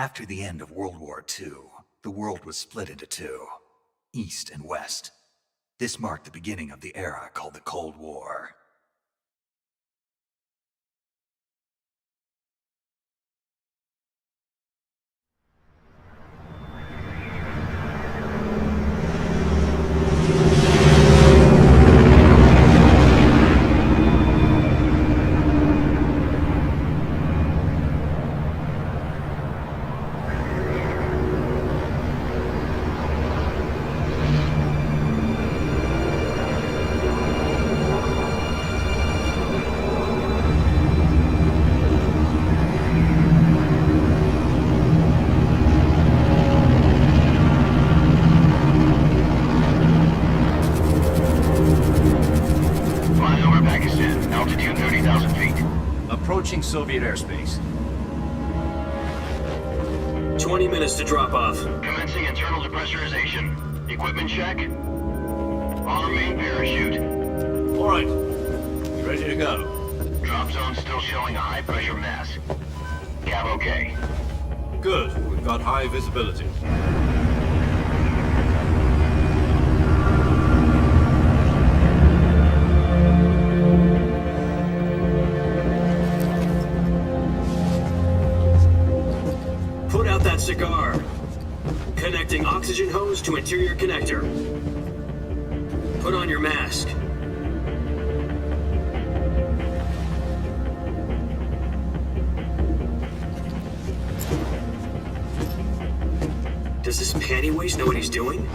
After the end of World War II, the world was split into two, East and West. This marked the beginning of the era called the Cold War. Approaching Soviet airspace. 20 minutes to drop off. Commencing internal depressurization. Equipment check. On main parachute. All right. Ready to go. Drop zone still showing a high pressure mass. Cab okay. Good. We've got high visibility. Put out that cigar. Connecting oxygen hose to interior connector. Put on your mask. Does this panty waste know what he's doing?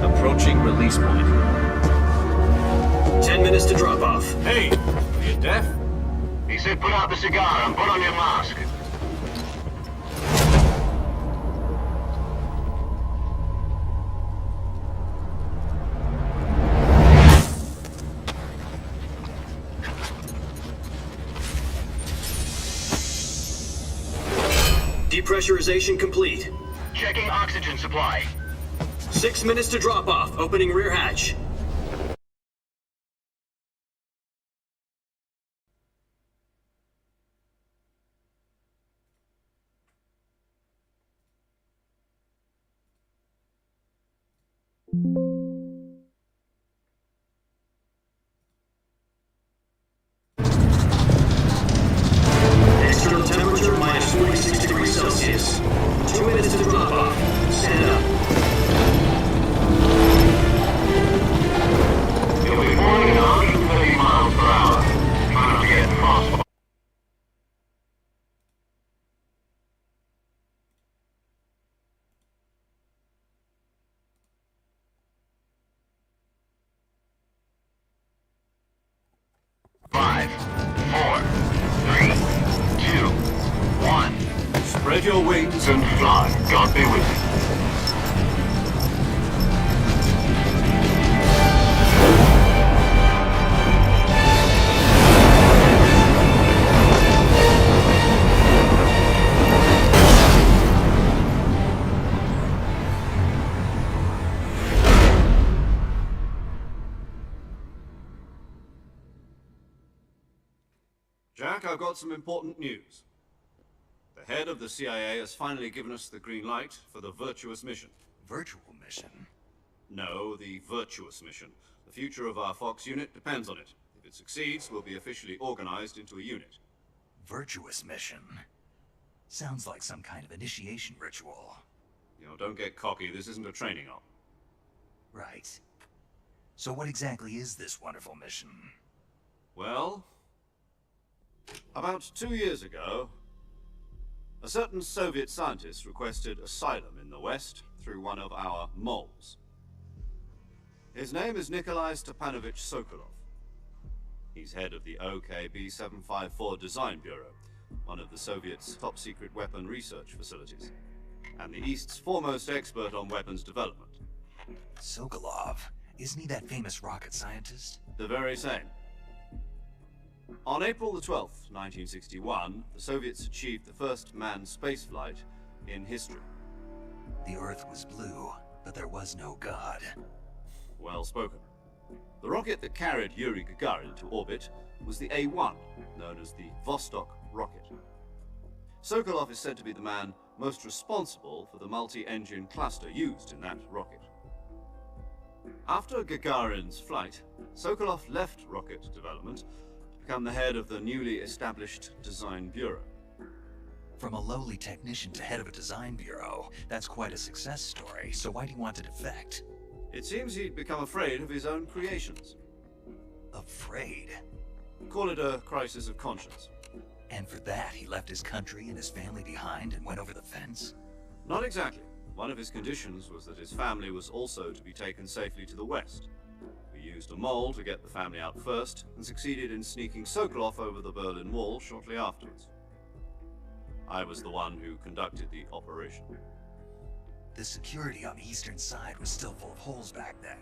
Approaching release point. 10 minutes to drop off. Hey, are you deaf? He said put out the cigar and put on your mask. Depressurization complete. Checking oxygen supply. 6 minutes to drop off. Opening rear hatch. External temperature minus 46 degrees Celsius. 2 minutes to drop off. Stand up. You'll be flying at 130 miles per hour. Try not to get frostbite. Five, four, three, two, one. Spread your wings And fly. God be with you. Jack, I've got some important news. The head of the CIA has finally given us the green light for the virtuous mission. Virtual mission? No, the virtuous mission. The future of our Fox unit depends on it. If it succeeds, we'll be officially organized into a unit. Virtuous mission? Sounds like some kind of initiation ritual. You know, don't get cocky. This isn't a training op. Right. So what exactly is this wonderful mission? Well, about 2 years ago, a certain Soviet scientist requested asylum in the West through one of our moles. His name is Nikolai Stepanovich Sokolov. He's head of the OKB-754 Design Bureau, one of the Soviets' top-secret weapon research facilities, and the East's foremost expert on weapons development. Sokolov? Isn't he that famous rocket scientist? The very same. On April the 12th, 1961, the Soviets achieved the first manned spaceflight in history. The Earth was blue, but there was no God. Well spoken. The rocket that carried Yuri Gagarin to orbit was the A-1, known as the Vostok rocket. Sokolov is said to be the man most responsible for the multi-engine cluster used in that rocket. After Gagarin's flight, Sokolov left rocket development to become the head of the newly established Design Bureau. From a lowly technician to head of a design bureau, that's quite a success story, so why do you want to defect? It seems he'd become afraid of his own creations. Afraid? Call it a crisis of conscience. And for that, he left his country and his family behind and went over the fence? Not exactly. One of his conditions was that his family was also to be taken safely to the west. We used a mole to get the family out first, and succeeded in sneaking Sokolov over the Berlin Wall shortly afterwards. I was the one who conducted the operation. The security on the eastern side was still full of holes back then.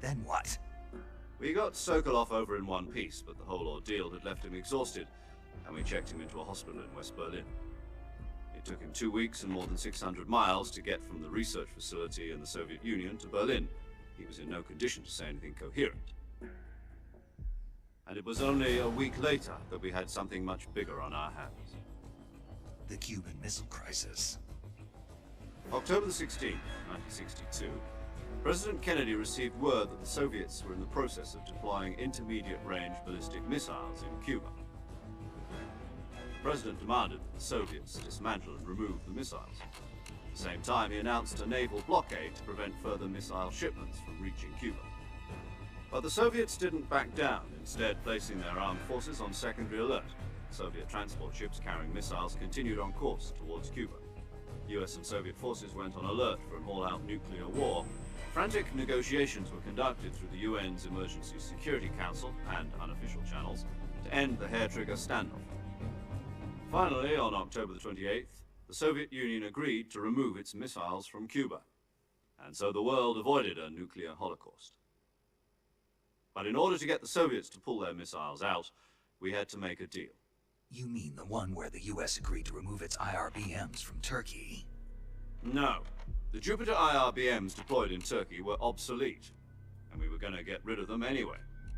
Then what? We got Sokolov over in one piece, but the whole ordeal had left him exhausted, and we checked him into a hospital in West Berlin. It took him 2 weeks and more than 600 miles to get from the research facility in the Soviet Union to Berlin. He was in no condition to say anything coherent. And it was only a week later that we had something much bigger on our hands. The Cuban Missile Crisis. October the 16th, 1962, President Kennedy received word that the Soviets were in the process of deploying intermediate-range ballistic missiles in Cuba. The President demanded that the Soviets dismantle and remove the missiles. At the same time, he announced a naval blockade to prevent further missile shipments from reaching Cuba. But the Soviets didn't back down, instead placing their armed forces on secondary alert. Soviet transport ships carrying missiles continued on course towards Cuba. US and Soviet forces went on alert for an all-out nuclear war. Frantic negotiations were conducted through the UN's Emergency Security Council and unofficial channels to end the hair-trigger standoff. Finally, on October the 28th, the Soviet Union agreed to remove its missiles from Cuba, and so the world avoided a nuclear holocaust. But in order to get the Soviets to pull their missiles out, we had to make a deal. You mean the one where the US agreed to remove its IRBMs from Turkey? No. The Jupiter IRBMs deployed in Turkey were obsolete, and we were going to get rid of them anyway.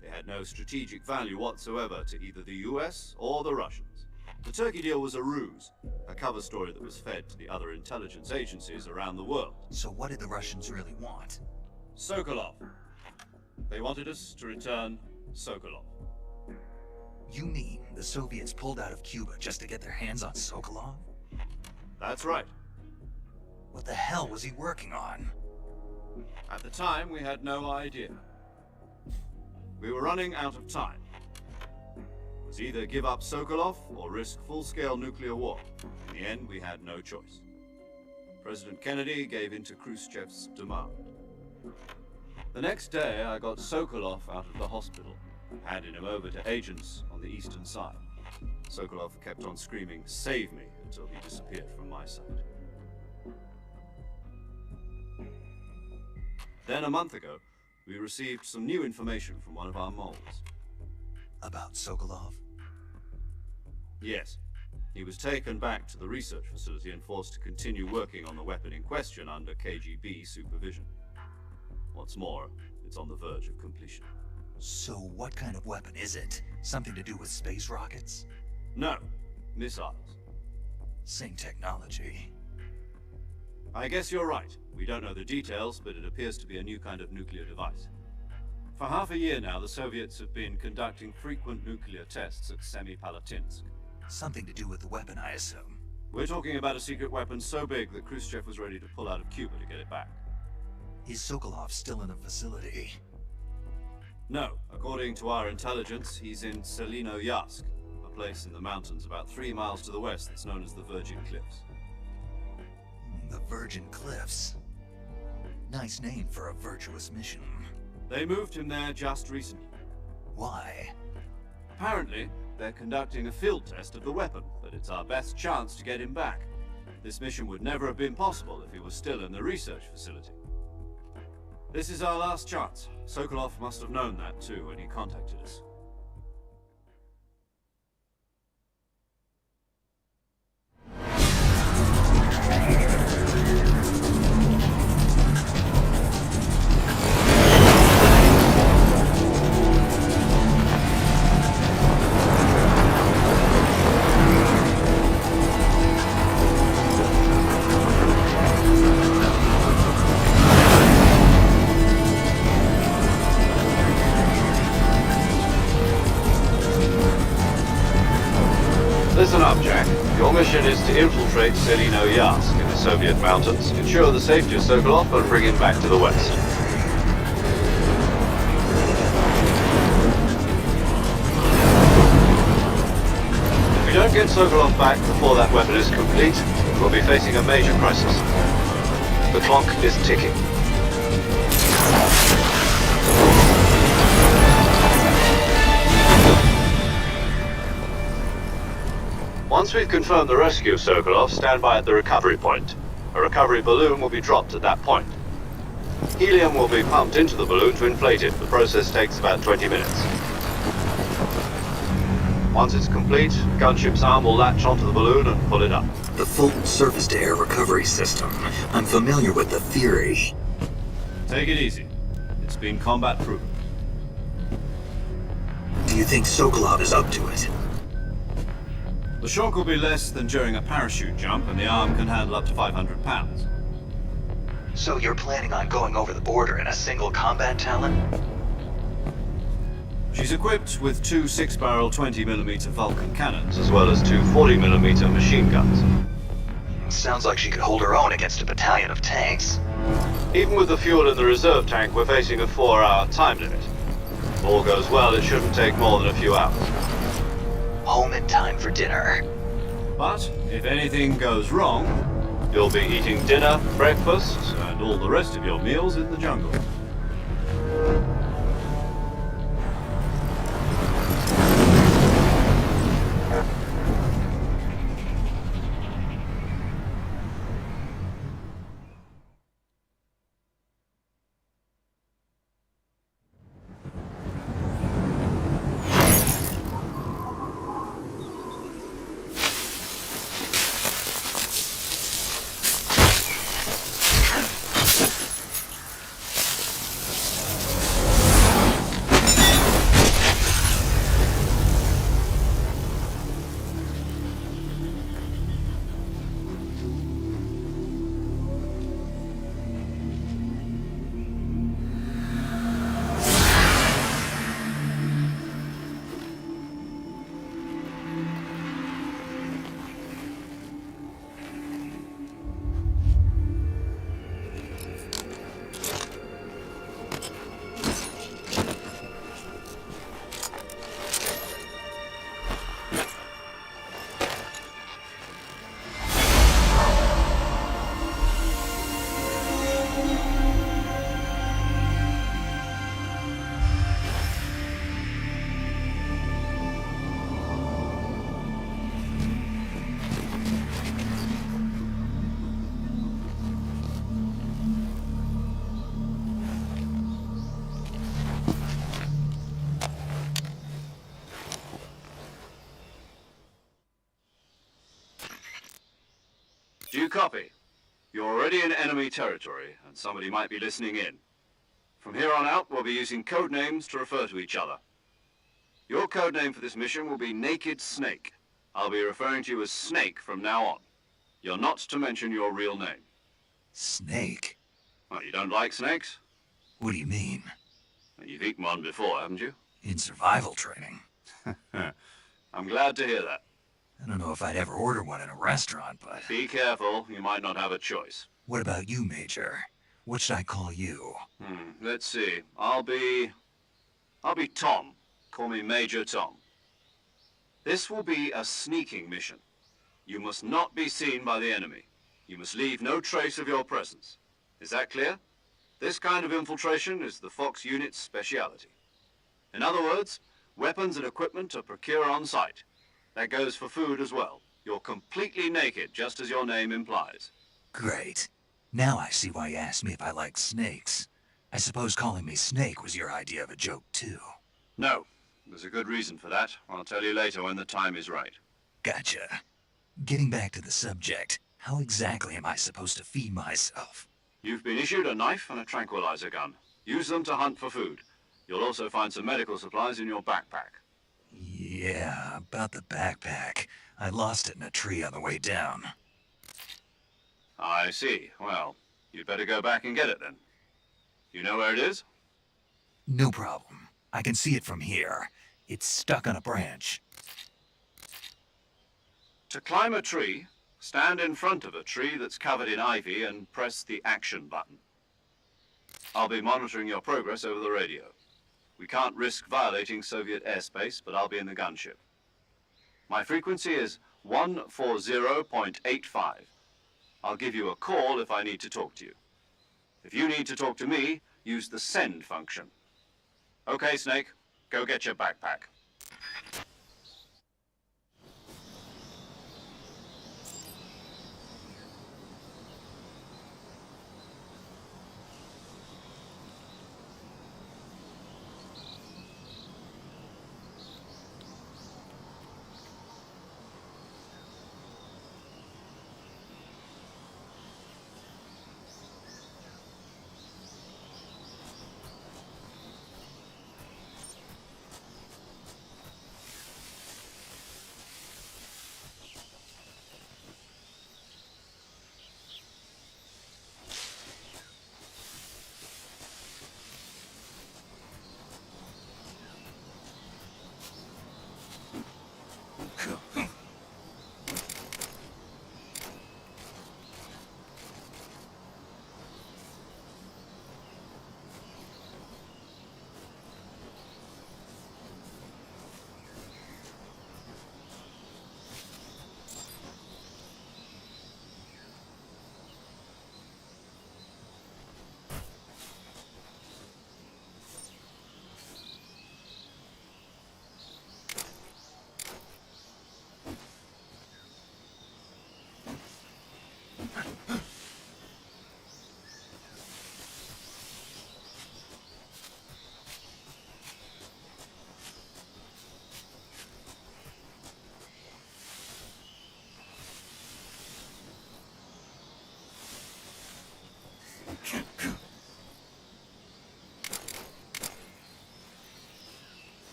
They had no strategic value whatsoever to either the US or the Russians. The Turkey deal was a ruse, a cover story that was fed to the other intelligence agencies around the world. So what did the Russians really want? Sokolov. They wanted us to return Sokolov. You mean the Soviets pulled out of Cuba just to get their hands on Sokolov? That's right. What the hell was he working on? At the time, we had no idea. We were running out of time. It was either give up Sokolov or risk full-scale nuclear war. In the end, we had no choice. President Kennedy gave in to Khrushchev's demand. The next day, I got Sokolov out of the hospital, handing him over to agents on the eastern side. Sokolov kept on screaming, "Save me," until he disappeared from my sight. Then a month ago, we received some new information from one of our moles. About Sokolov? Yes. He was taken back to the research facility and forced to continue working on the weapon in question under KGB supervision. What's more, it's on the verge of completion. So what kind of weapon is it? Something to do with space rockets? No, missiles. Same technology. I guess you're right. We don't know the details, but it appears to be a new kind of nuclear device. For half a year now, the Soviets have been conducting frequent nuclear tests at Semipalatinsk. Something to do with the weapon, I assume. We're talking about a secret weapon so big that Khrushchev was ready to pull out of Cuba to get it back. Is Sokolov still in the facility? No, according to our intelligence, he's in Selino-Yarsk, a place in the mountains about 3 miles to the west that's known as the Virgin Cliffs. The Virgin Cliffs. Nice name for a virtuous mission. They moved him there just recently. Why? Apparently, they're conducting a field test of the weapon, but it's our best chance to get him back. This mission would never have been possible if he was still in the research facility. This is our last chance. Sokolov must have known that too when he contacted us. mission is to infiltrate Selino-Yarsk in the Soviet mountains, ensure the safety of Sokolov, and bring him back to the west. If we don't get Sokolov back before that weapon is complete, we'll be facing a major crisis. The clock is ticking. Once we've confirmed the rescue of Sokolov, stand by at the recovery point. A recovery balloon will be dropped at that point. Helium will be pumped into the balloon to inflate it. The process takes about 20 minutes. Once it's complete, gunship's arm will latch onto the balloon and pull it up. The full surface-to-air recovery system. I'm familiar with the theory. Take it easy. It's been combat proven. Do you think Sokolov is up to it? The shock will be less than during a parachute jump, and the arm can handle up to 500 pounds. So you're planning on going over the border in a single combat Talon? She's equipped with two 6-barrel 20mm Vulcan cannons, as well as two 40mm machine guns. Sounds like she could hold her own against a battalion of tanks. Even with the fuel in the reserve tank, we're facing a 4-hour time limit. If all goes well, it shouldn't take more than a few hours. Home in time for dinner. But if anything goes wrong, you'll be eating dinner, breakfast, and all the rest of your meals in the jungle. Do you copy? You're already in enemy territory, and somebody might be listening in. From here on out, we'll be using code names to refer to each other. Your code name for this mission will be Naked Snake. I'll be referring to you as Snake from now on. You're not to mention your real name. Snake? Well, you don't like snakes? What do you mean? You've eaten one before, haven't you? In survival training? I'm glad to hear that. I don't know if I'd ever order one in a restaurant, but... Be careful, you might not have a choice. What about you, Major? What should I call you? Let's see. I'll be Tom. Call me Major Tom. This will be a sneaking mission. You must not be seen by the enemy. You must leave no trace of your presence. Is that clear? This kind of infiltration is the Fox unit's speciality. In other words, weapons and equipment are procured on site. That goes for food as well. You're completely naked, just as your name implies. Great. Now I see why you asked me if I like snakes. I suppose calling me Snake was your idea of a joke, too. No. There's a good reason for that. I'll tell you later when the time is right. Gotcha. Getting back to the subject, how exactly am I supposed to feed myself? You've been issued a knife and a tranquilizer gun. Use them to hunt for food. You'll also find some medical supplies in your backpack. Yeah, about the backpack. I lost it in a tree on the way down. I see. Well, you'd better go back and get it then. You know where it is? No problem. I can see it from here. It's stuck on a branch. To climb a tree, stand in front of a tree that's covered in ivy and press the action button. I'll be monitoring your progress over the radio. We can't risk violating Soviet airspace, but I'll be in the gunship. My frequency is 140.85. I'll give you a call if I need to talk to you. If you need to talk to me, use the send function. Okay, Snake, go get your backpack.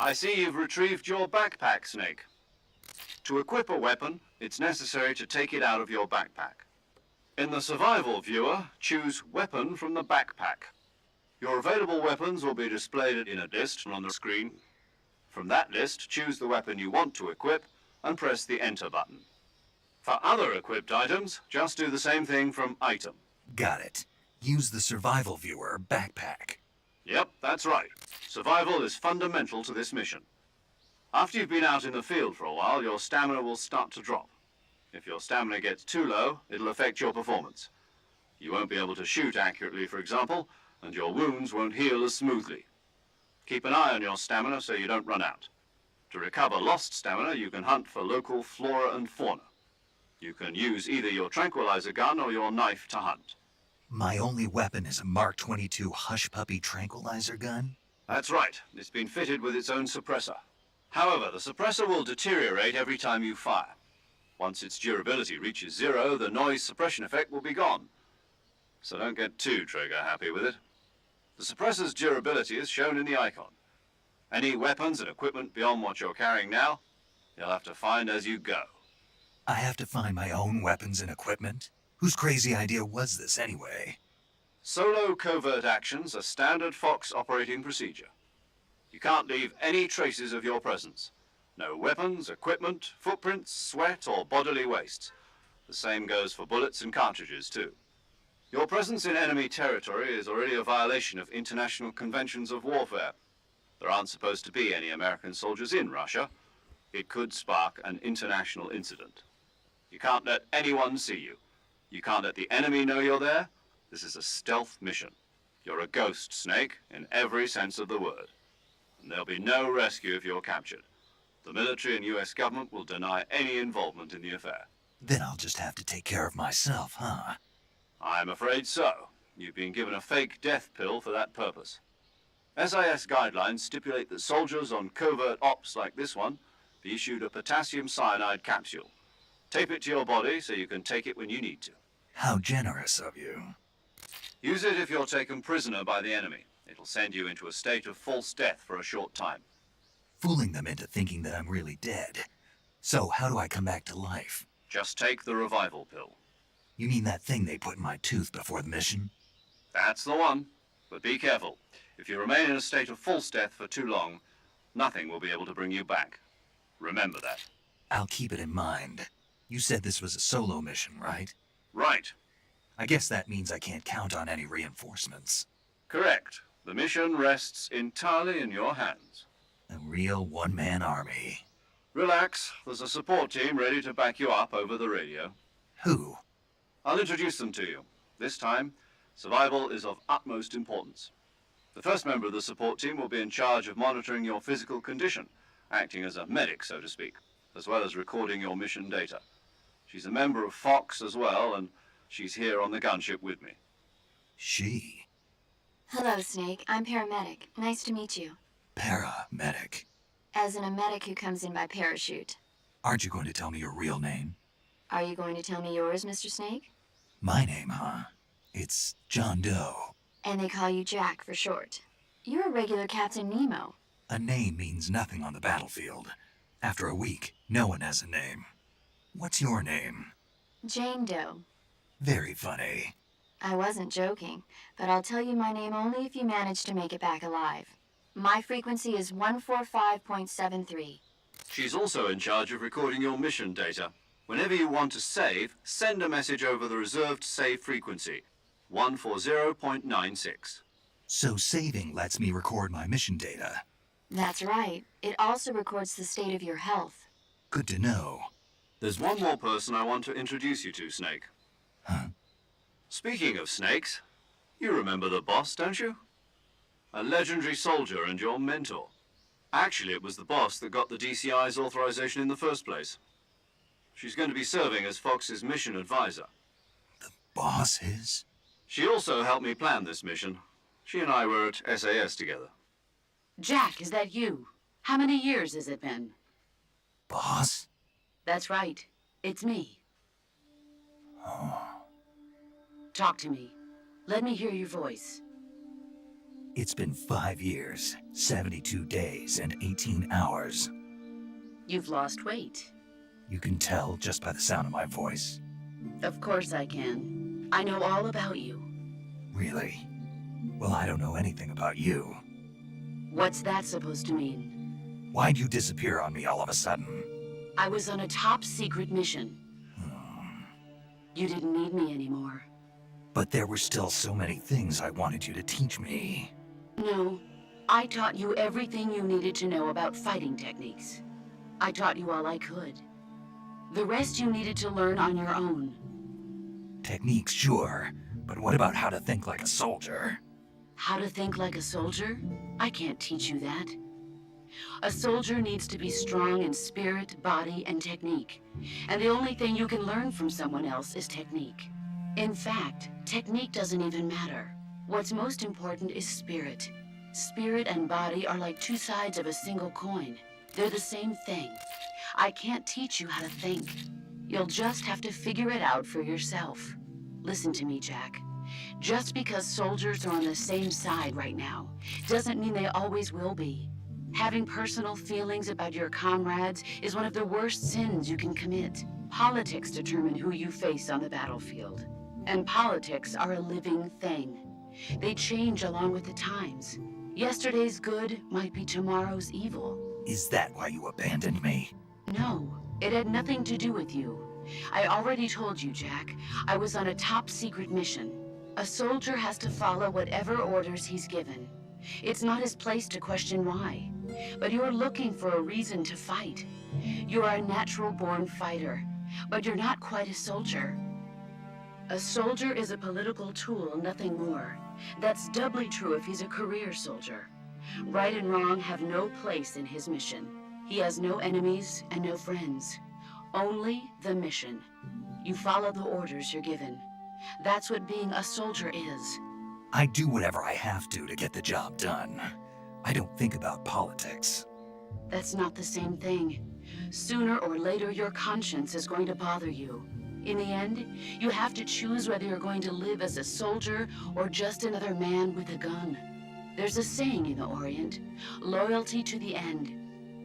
I see you've retrieved your backpack, Snake. To equip a weapon, it's necessary to take it out of your backpack. In the survival viewer, choose Weapon from the backpack. Your available weapons will be displayed in a list on the screen. From that list, choose the weapon you want to equip and press the Enter button. For other equipped items, just do the same thing from Item. Got it. Use the survival viewer backpack. Yep, that's right. Survival is fundamental to this mission. After you've been out in the field for a while, your stamina will start to drop. If your stamina gets too low, it'll affect your performance. You won't be able to shoot accurately, for example, and your wounds won't heal as smoothly. Keep an eye on your stamina so you don't run out. To recover lost stamina, you can hunt for local flora and fauna. You can use either your tranquilizer gun or your knife to hunt. My only weapon is a Mark 22 Hush Puppy tranquilizer gun? That's right. It's been fitted with its own suppressor. However, the suppressor will deteriorate every time you fire. Once its durability reaches 0, the noise suppression effect will be gone. So don't get too trigger happy with it. The suppressor's durability is shown in the icon. Any weapons and equipment beyond what you're carrying now, you'll have to find as you go. I have to find my own weapons and equipment? Whose crazy idea was this anyway? Solo covert actions are standard Fox operating procedure. You can't leave any traces of your presence. No weapons, equipment, footprints, sweat, or bodily waste. The same goes for bullets and cartridges, too. Your presence in enemy territory is already a violation of international conventions of warfare. There aren't supposed to be any American soldiers in Russia. It could spark an international incident. You can't let anyone see you. You can't let the enemy know you're there. This is a stealth mission. You're a ghost, Snake, in every sense of the word. And there'll be no rescue if you're captured. The military and US government will deny any involvement in the affair. Then I'll just have to take care of myself, huh? I'm afraid so. You've been given a fake death pill for that purpose. SIS guidelines stipulate that soldiers on covert ops like this one be issued a potassium cyanide capsule. Tape it to your body so you can take it when you need to. How generous of you. Use it if you're taken prisoner by the enemy. It'll send you into a state of false death for a short time. Fooling them into thinking that I'm really dead. So how do I come back to life? Just take the revival pill. You mean that thing they put in my tooth before the mission? That's the one. But be careful. If you remain in a state of false death for too long, nothing will be able to bring you back. Remember that. I'll keep it in mind. You said this was a solo mission, right? Right. I guess that means I can't count on any reinforcements. Correct. The mission rests entirely in your hands. A real one-man army. Relax. There's a support team ready to back you up over the radio. Who? I'll introduce them to you. This time, survival is of utmost importance. The first member of the support team will be in charge of monitoring your physical condition, acting as a medic, so to speak, as well as recording your mission data. She's a member of Fox as well, and she's here on the gunship with me. She? Hello, Snake. I'm paramedic. Nice to meet you. Paramedic. As in a medic who comes in by parachute. Aren't you going to tell me your real name? Are you going to tell me yours, Mr. Snake? My name, huh? It's John Doe. And they call you Jack for short. You're a regular Captain Nemo. A name means nothing on the battlefield. After a week, no one has a name. What's your name? Jane Doe. Very funny. I wasn't joking, but I'll tell you my name only if you manage to make it back alive. My frequency is 145.73. She's also in charge of recording your mission data. Whenever you want to save, send a message over the reserved save frequency, 140.96. So saving lets me record my mission data. That's right. It also records the state of your health. Good to know. There's one more person I want to introduce you to, Snake. Huh? Speaking of snakes, you remember the boss, don't you? A legendary soldier and your mentor. Actually, it was the boss that got the DCI's authorization in the first place. She's going to be serving as Fox's mission advisor. The boss is? She also helped me plan this mission. She and I were at SAS together. Jack, is that you? How many years has it been? Boss? That's right. It's me. Oh. Talk to me. Let me hear your voice. It's been 5 years, 72 days, and 18 hours. You've lost weight. You can tell just by the sound of my voice. Of course I can. I know all about you. Really? Well, I don't know anything about you. What's that supposed to mean? Why'd you disappear on me all of a sudden? I was on a top secret mission. You didn't need me anymore. But there were still so many things I wanted you to teach me. No, I taught you everything you needed to know about fighting techniques. I taught you all I could. The rest you needed to learn on your own. Techniques, sure. But what about how to think like a soldier? How to think like a soldier? I can't teach you that. A soldier needs to be strong in spirit, body, and technique. And the only thing you can learn from someone else is technique. In fact, technique doesn't even matter. What's most important is spirit. Spirit and body are like two sides of a single coin. They're the same thing. I can't teach you how to think. You'll just have to figure it out for yourself. Listen to me, Jack. Just because soldiers are on the same side right now doesn't mean they always will be. Having personal feelings about your comrades is one of the worst sins you can commit. Politics determine who you face on the battlefield. And politics are a living thing. They change along with the times. Yesterday's good might be tomorrow's evil. Is that why you abandoned me? No, it had nothing to do with you. I already told you, Jack. I was on a top-secret mission. A soldier has to follow whatever orders he's given. It's not his place to question why. But you're looking for a reason to fight. You are a natural-born fighter, but you're not quite a soldier. A soldier is a political tool, nothing more. That's doubly true if he's a career soldier. Right and wrong have no place in his mission. He has no enemies and no friends. Only the mission. You follow the orders you're given. That's what being a soldier is. I do whatever I have to get the job done. I don't think about politics. That's not the same thing. Sooner or later, your conscience is going to bother you. In the end, you have to choose whether you're going to live as a soldier or just another man with a gun. There's a saying in the Orient, loyalty to the end.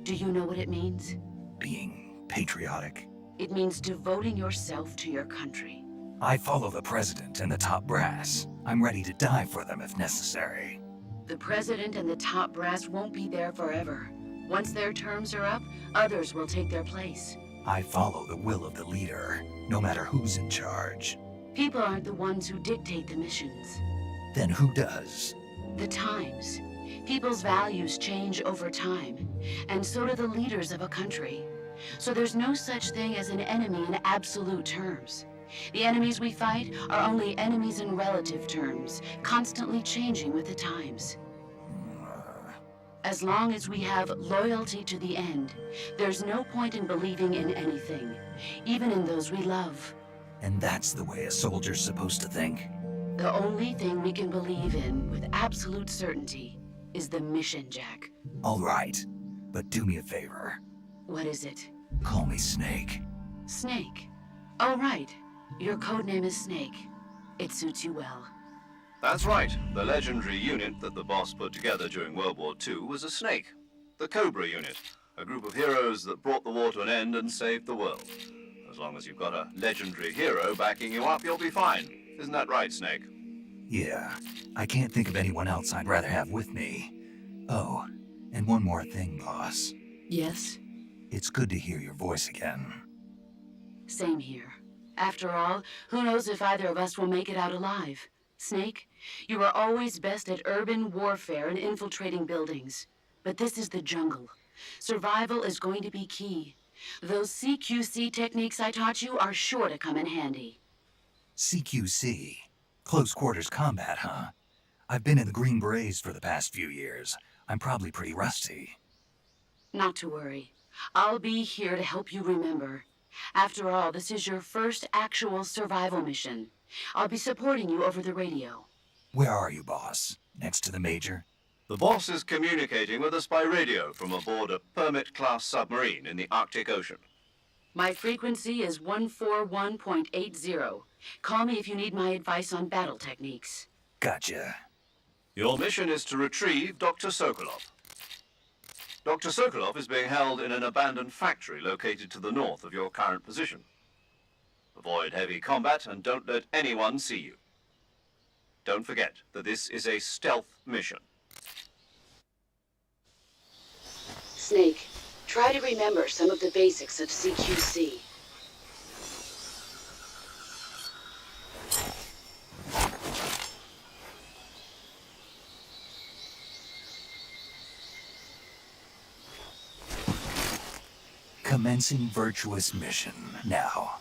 Do you know what it means? Being patriotic. It means devoting yourself to your country. I follow the president and the top brass. I'm ready to die for them if necessary. The president and the top brass won't be there forever. Once their terms are up, others will take their place. I follow the will of the leader, no matter who's in charge. People aren't the ones who dictate the missions. Then who does? The times. People's values change over time, and so do the leaders of a country. So there's no such thing as an enemy in absolute terms. The enemies we fight are only enemies in relative terms, constantly changing with the times. As long as we have loyalty to the end, there's no point in believing in anything, even in those we love. And that's the way a soldier's supposed to think? The only thing we can believe in with absolute certainty is the mission, Jack. All right, but do me a favor. What is it? Call me Snake. Snake. Oh, right. Your codename is Snake. It suits you well. That's right. The legendary unit that the boss put together during World War II was a snake. The Cobra unit. A group of heroes that brought the war to an end and saved the world. As long as you've got a legendary hero backing you up, you'll be fine. Isn't that right, Snake? Yeah, I can't think of anyone else I'd rather have with me. Oh, and one more thing, boss. Yes? It's good to hear your voice again. Same here. After all, who knows if either of us will make it out alive? Snake, you are always best at urban warfare and infiltrating buildings. But this is the jungle. Survival is going to be key. Those CQC techniques I taught you are sure to come in handy. CQC? Close quarters combat, huh? I've been in the Green Berets for the past few years. I'm probably pretty rusty. Not to worry. I'll be here to help you remember. After all, this is your first actual survival mission. I'll be supporting you over the radio. Where are you, boss? Next to the Major? The boss is communicating with us by radio from aboard a Permit-class submarine in the Arctic Ocean. My frequency is 141.80. Call me if you need my advice on battle techniques. Gotcha. Your mission is to retrieve Dr. Sokolov. Dr. Sokolov is being held in an abandoned factory located to the north of your current position. Avoid heavy combat and don't let anyone see you. Don't forget that this is a stealth mission. Snake, try to remember some of the basics of CQC. Commencing virtuous mission now.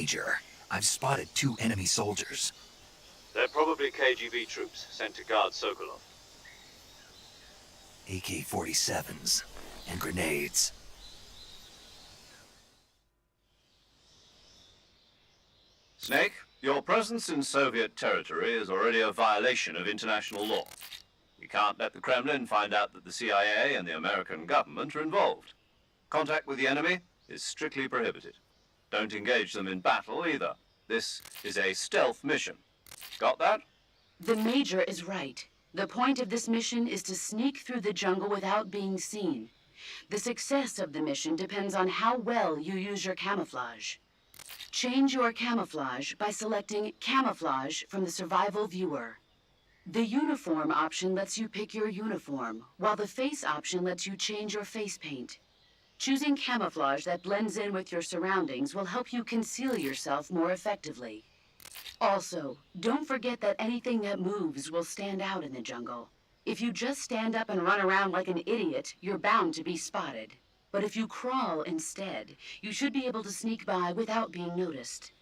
Major. I've spotted 2 enemy soldiers. They're probably KGB troops sent to guard Sokolov. AK-47s and grenades. Snake, your presence in Soviet territory is already a violation of international law. You can't let the Kremlin find out that the CIA and the American government are involved. Contact with the enemy is strictly prohibited. Don't engage them in battle either. This is a stealth mission. Got that? The Major is right. The point of this mission is to sneak through the jungle without being seen. The success of the mission depends on how well you use your camouflage. Change your camouflage by selecting Camouflage from the Survival Viewer. The Uniform option lets you pick your uniform, while the Face option lets you change your face paint. Choosing camouflage that blends in with your surroundings will help you conceal yourself more effectively. Also, don't forget that anything that moves will stand out in the jungle. If you just stand up and run around like an idiot, you're bound to be spotted. But if you crawl instead, you should be able to sneak by without being noticed.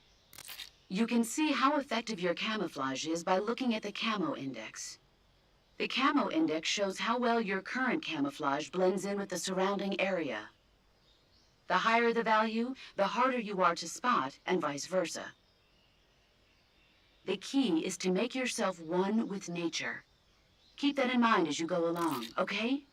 You can see how effective your camouflage is by looking at the Camo Index. The Camo Index shows how well your current camouflage blends in with the surrounding area. The higher the value, the harder you are to spot, and vice versa. The key is to make yourself one with nature. Keep that in mind as you go along, okay?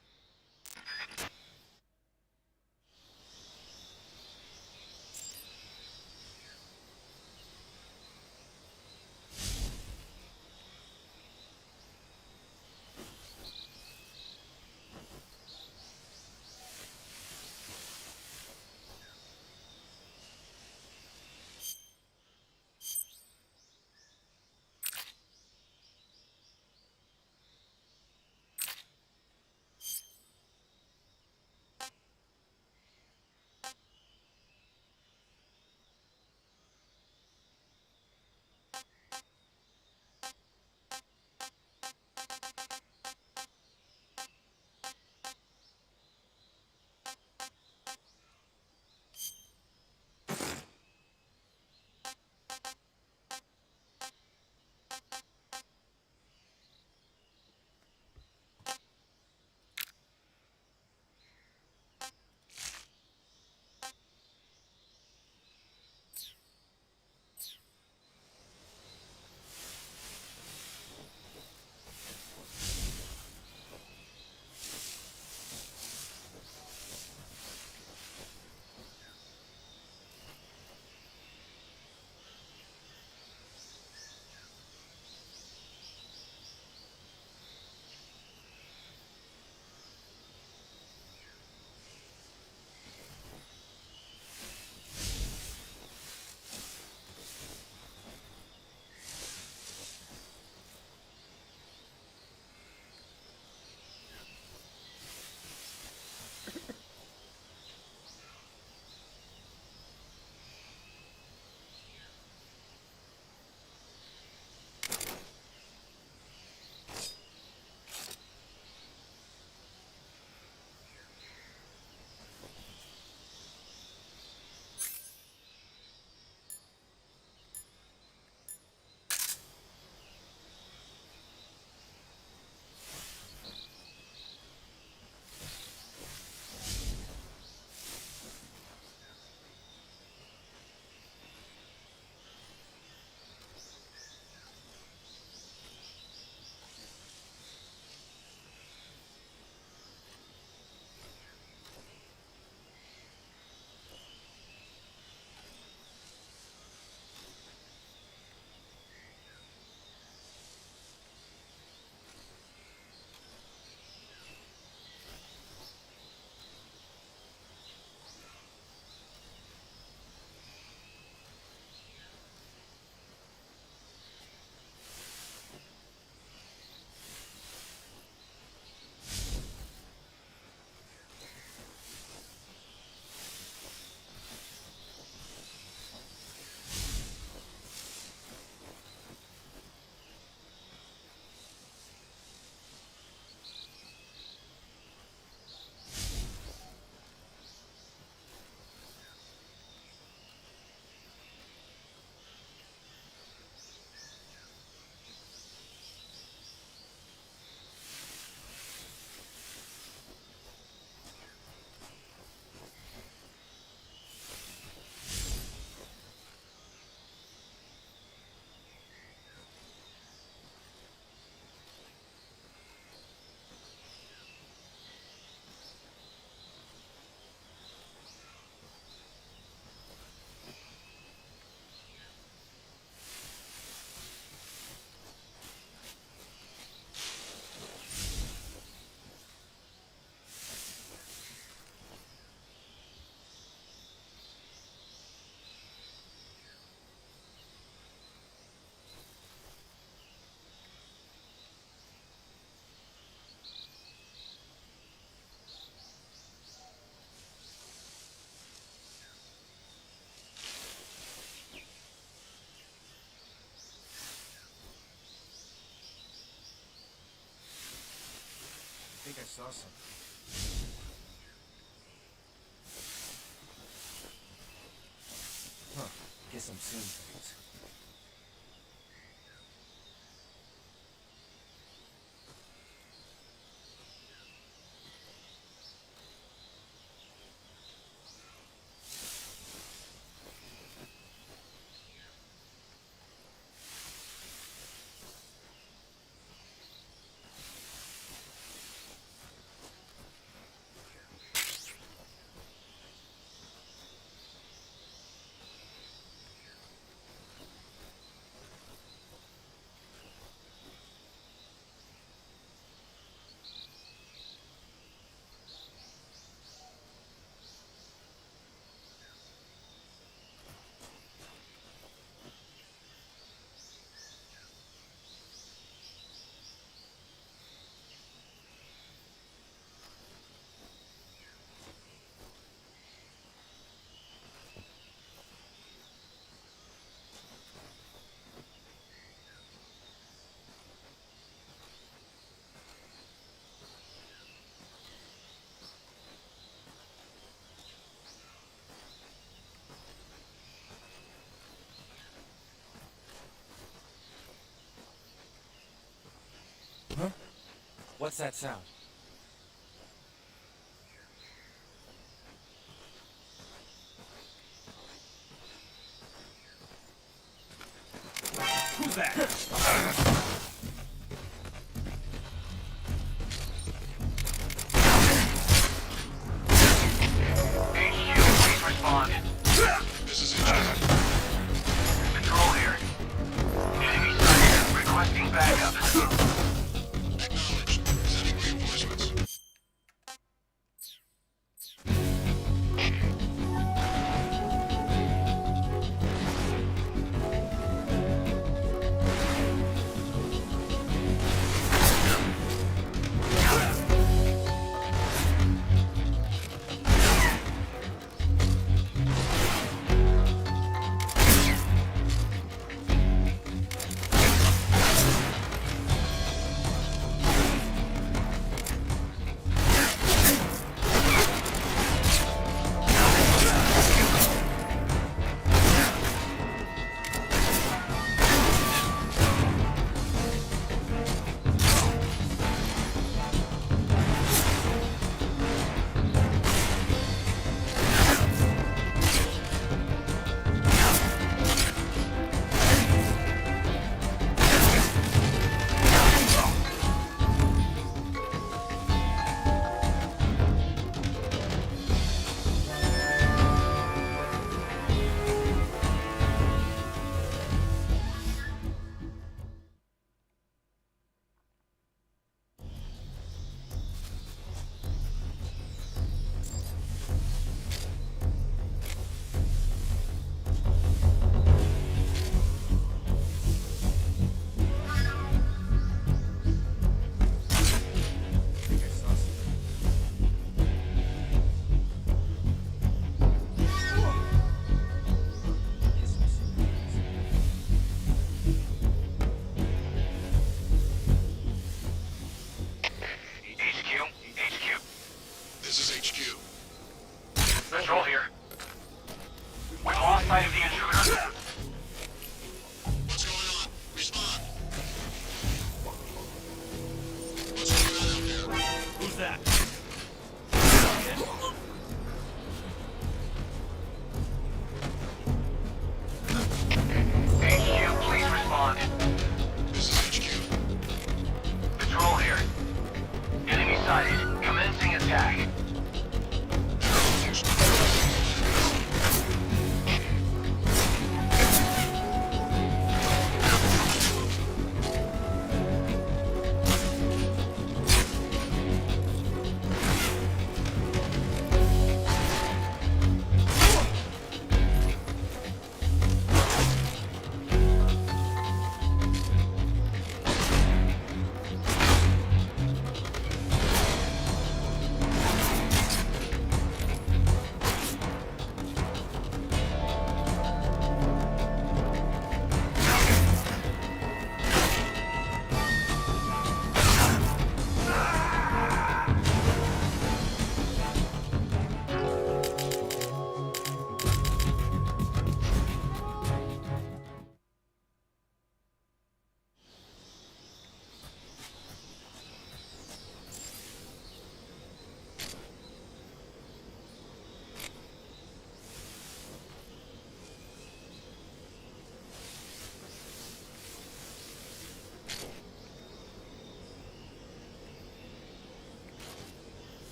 saw something. Huh. Guess I'm seeing things. Huh? What's that sound? Who's that? Please respond. This is HQ. Control here. Enemy sighted. Requesting backup. Acknowledged. Sending reinforcements.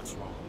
What's wrong?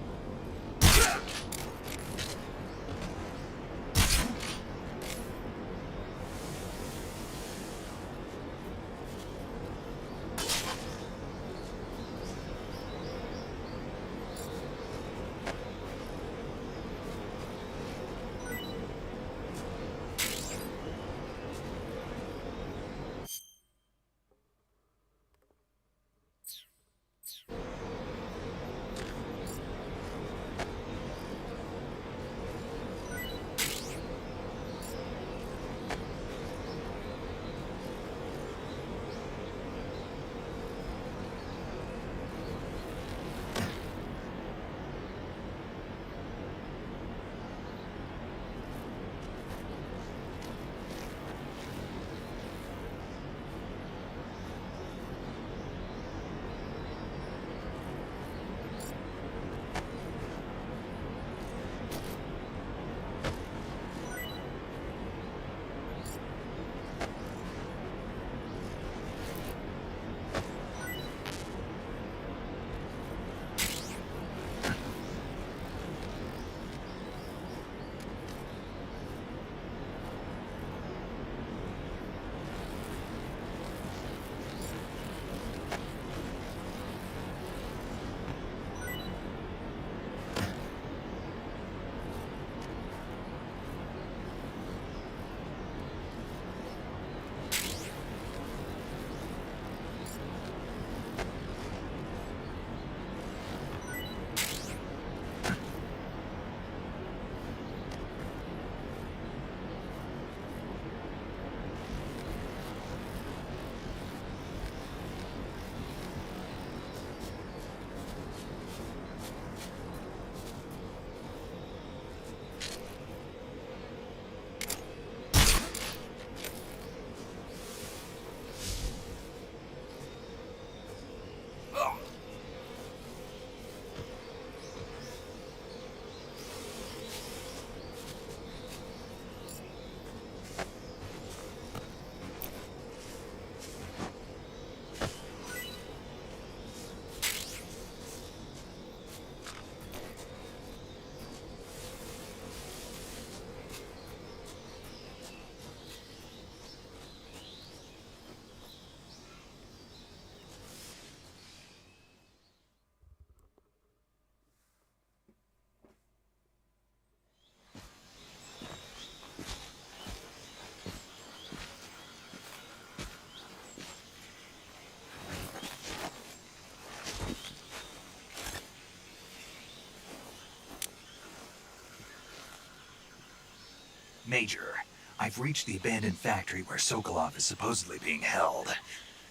Major, I've reached the abandoned factory where Sokolov is supposedly being held.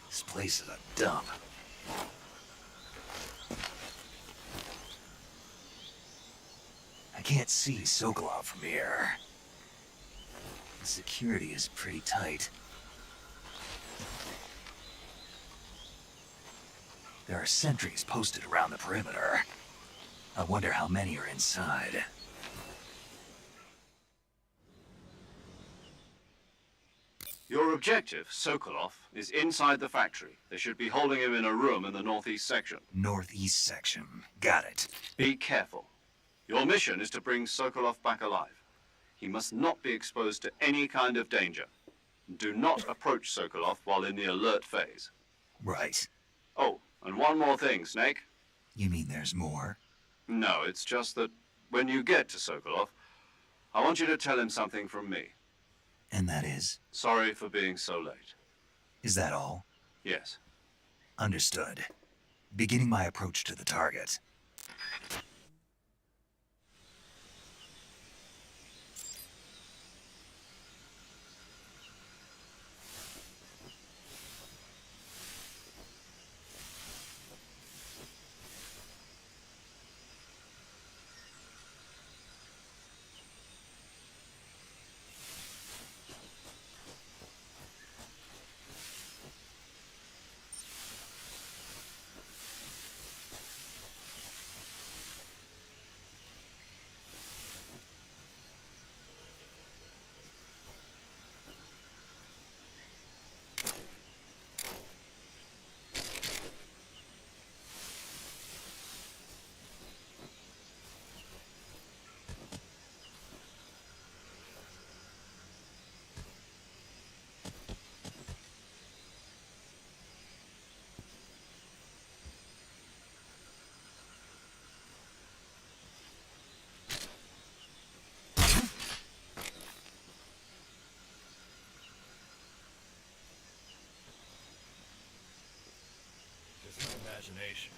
This place is a dump. I can't see Sokolov from here. The security is pretty tight. There are sentries posted around the perimeter. I wonder how many are inside. Your objective, Sokolov, is inside the factory. They should be holding him in a room in the northeast section. Northeast section. Got it. Be careful. Your mission is to bring Sokolov back alive. He must not be exposed to any kind of danger. Do not approach Sokolov while in the alert phase. Right. Oh, and one more thing, Snake. You mean there's more? No, it's just that when you get to Sokolov, I want you to tell him something from me. And that is? Sorry for being so late. Is that all? Yes. Understood. Beginning my approach to the target. imagination.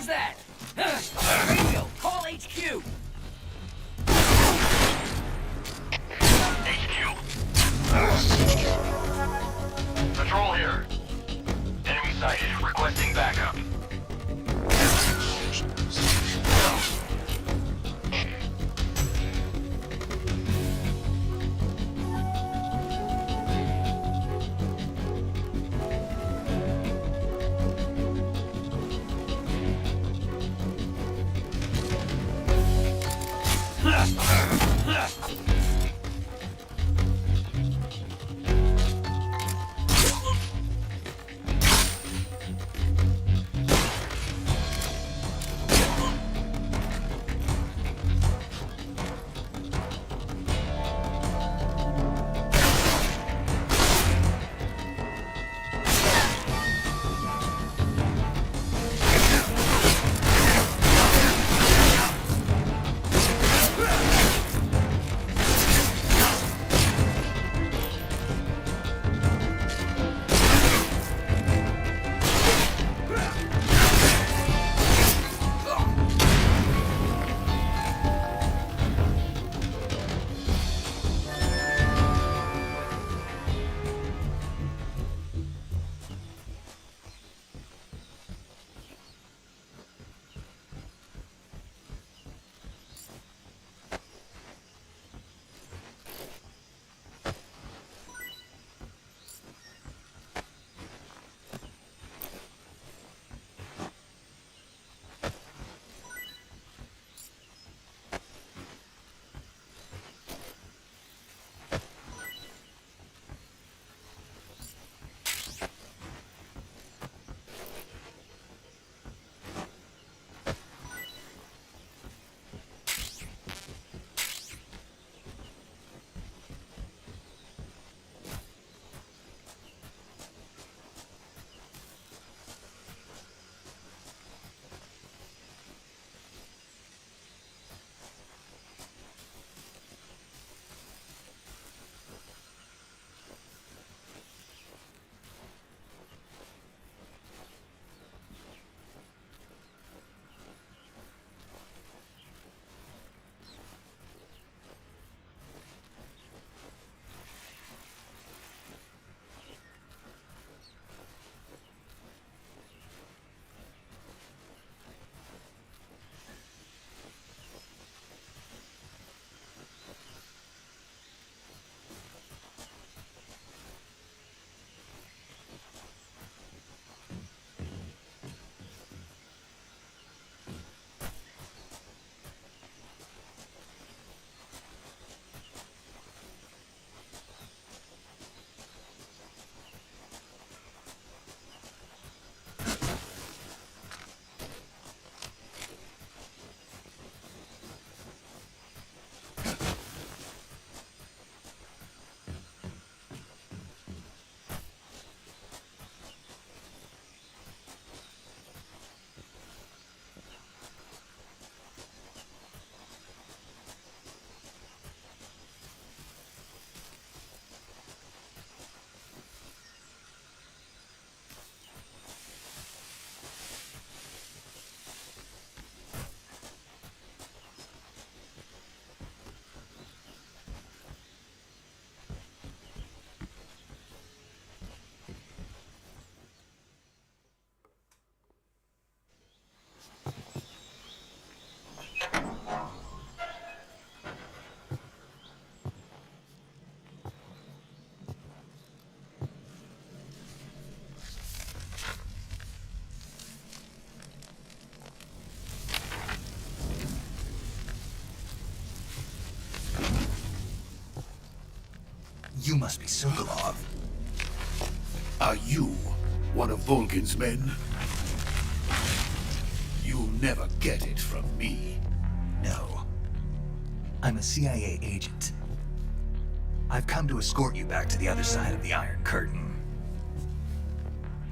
Who's that? Radio, call HQ! HQ. Patrol here. Enemy sighted. Requesting backup. You must be Sokolov. Are you one of Volgin's men? You'll never get it from me. No. I'm a CIA agent. I've come to escort you back to the other side of the Iron Curtain.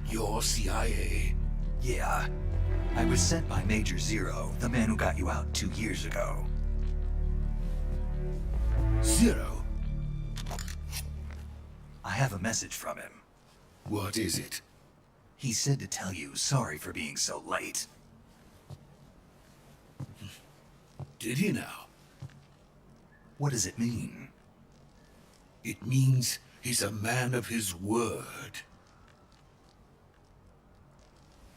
You're CIA? Yeah. I was sent by Major Zero, the man who got you out 2 years ago. Zero? I have a message from him. What is it? He said to tell you sorry for being so late. Did he now? What does it mean? It means he's a man of his word.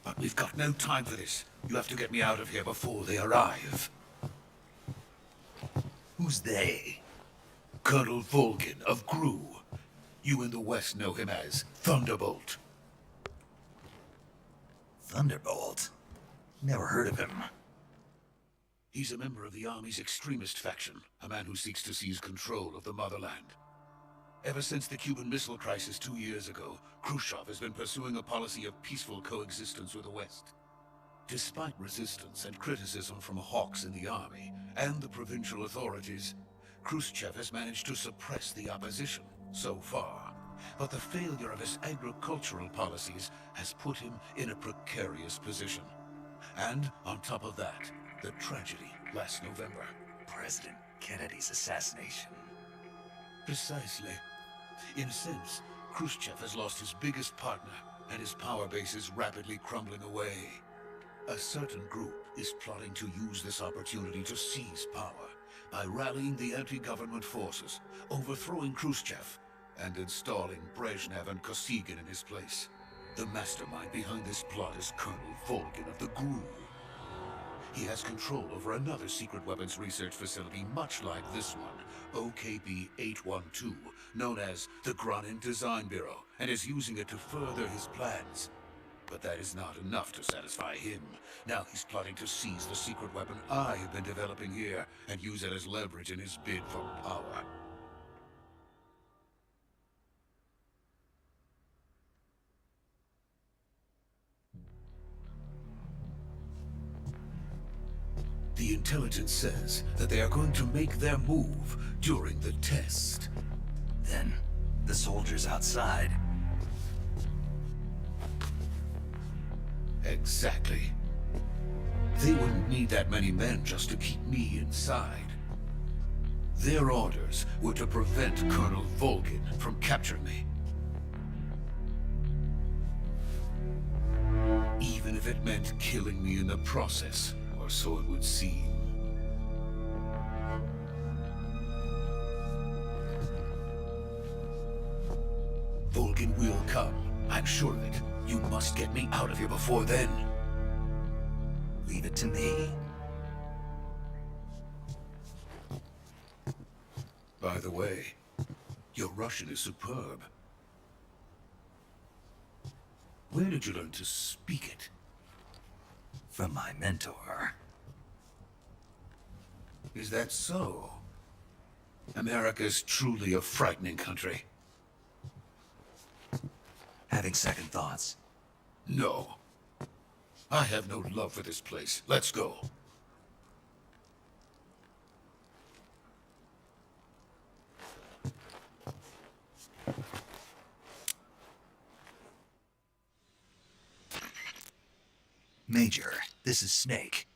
But we've got no time for this. You have to get me out of here before they arrive. Who's they? Colonel Volgin of Gru. You in the West know him as Thunderbolt. Thunderbolt? Never heard of him. He's a member of the Army's extremist faction, a man who seeks to seize control of the motherland. Ever since the Cuban Missile Crisis 2 years ago, Khrushchev has been pursuing a policy of peaceful coexistence with the West. Despite resistance and criticism from hawks in the army and the provincial authorities, Khrushchev has managed to suppress the opposition so far. But the failure of his agricultural policies has put him in a precarious position. And on top of that, the tragedy last November. President Kennedy's assassination. Precisely. In a sense, Khrushchev has lost his biggest partner, and his power base is rapidly crumbling away. A certain group is plotting to use this opportunity to seize power by rallying the anti-government forces, overthrowing Khrushchev, and installing Brezhnev and Kosygin in his place. The mastermind behind this plot is Colonel Volgin of the Gru. He has control over another secret weapons research facility much like this one, OKB-812, known as the Granin Design Bureau, and is using it to further his plans. But that is not enough to satisfy him. Now he's plotting to seize the secret weapon I have been developing here and use it as leverage in his bid for power. The intelligence says that they are going to make their move during the test. Then, the soldiers outside. Exactly. They wouldn't need that many men just to keep me inside. Their orders were to prevent Colonel Volgin from capturing me. Even if it meant killing me in the process, or so it would seem. Volgin will come. I'm sure of it. You must get me out of here before then. Leave it to me. By the way, your Russian is superb. Where did you learn to speak it? From my mentor. Is that so? America's truly a frightening country. Having second thoughts. No. I have no love for this place. Let's go. Major, this is Snake.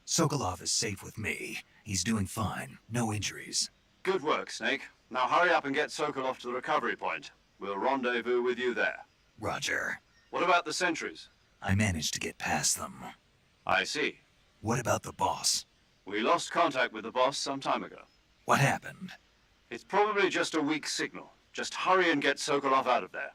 Sokolov is safe with me. He's doing fine. No injuries. Good work, Snake. Now hurry up and get Sokolov to the recovery point. We'll rendezvous with you there. Roger. What about the sentries? I managed to get past them. I see. What about the boss? We lost contact with the boss some time ago. What happened? It's probably just a weak signal. Just hurry and get Sokolov out of there.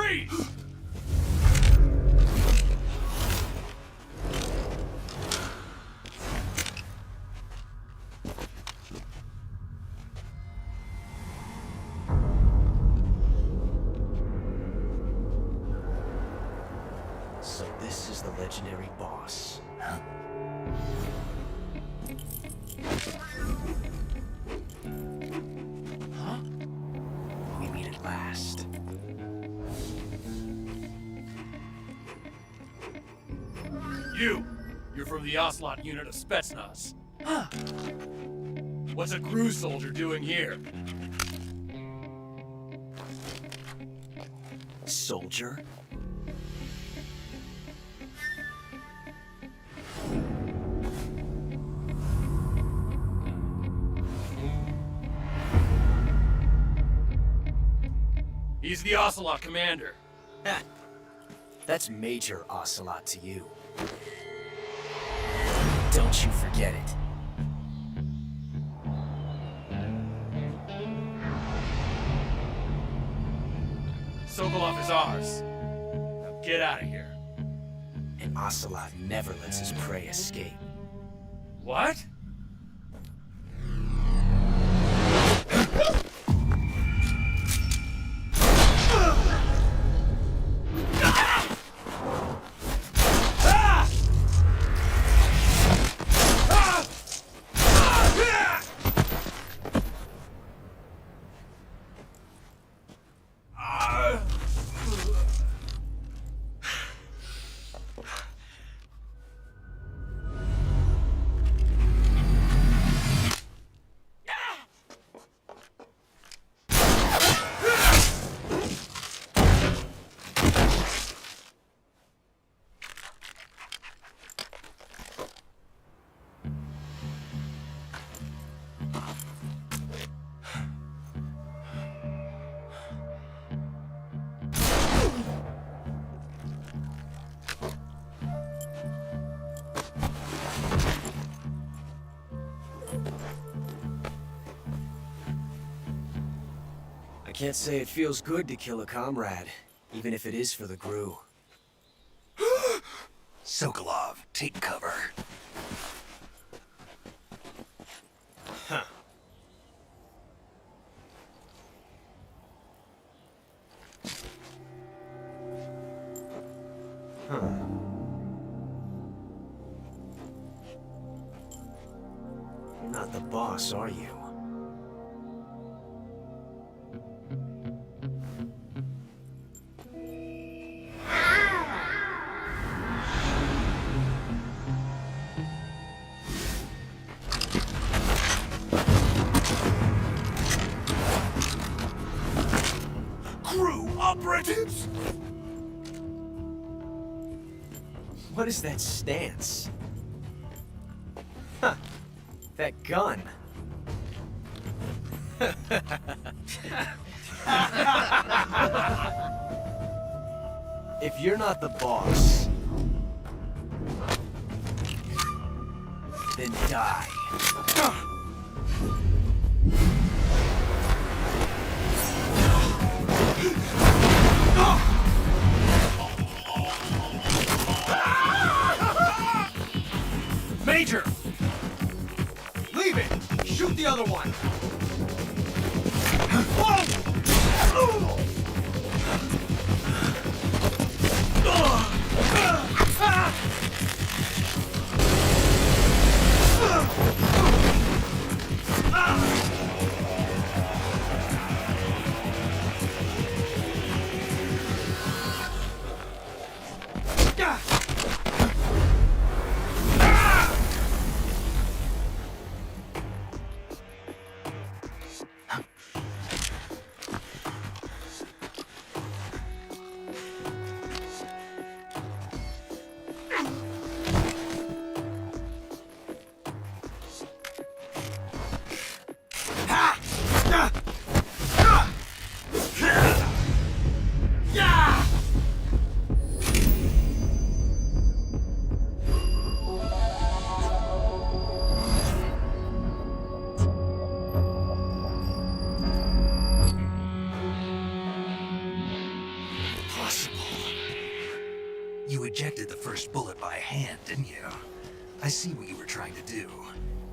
Freeze! So this is the legendary boss. Huh? Huh? We meet at last. You're from the Ocelot unit of Spetsnaz. Huh. What's a crew soldier doing here? Soldier? He's the Ocelot commander. Ha! That's Major Ocelot to you. Don't you forget it. Sokolov is ours. Now get out of here. And Ocelot never lets his prey escape. What? I can't say it feels good to kill a comrade, even if it is for the Gru. Sokolov, take cover. Huh. Huh. You're not the boss, are you? Crew operatives! What is that stance? Huh. That gun. If you're not the boss, then die. Major! Leave it! Shoot the other one! ejected the first bullet by hand, didn't you? I see what you were trying to do.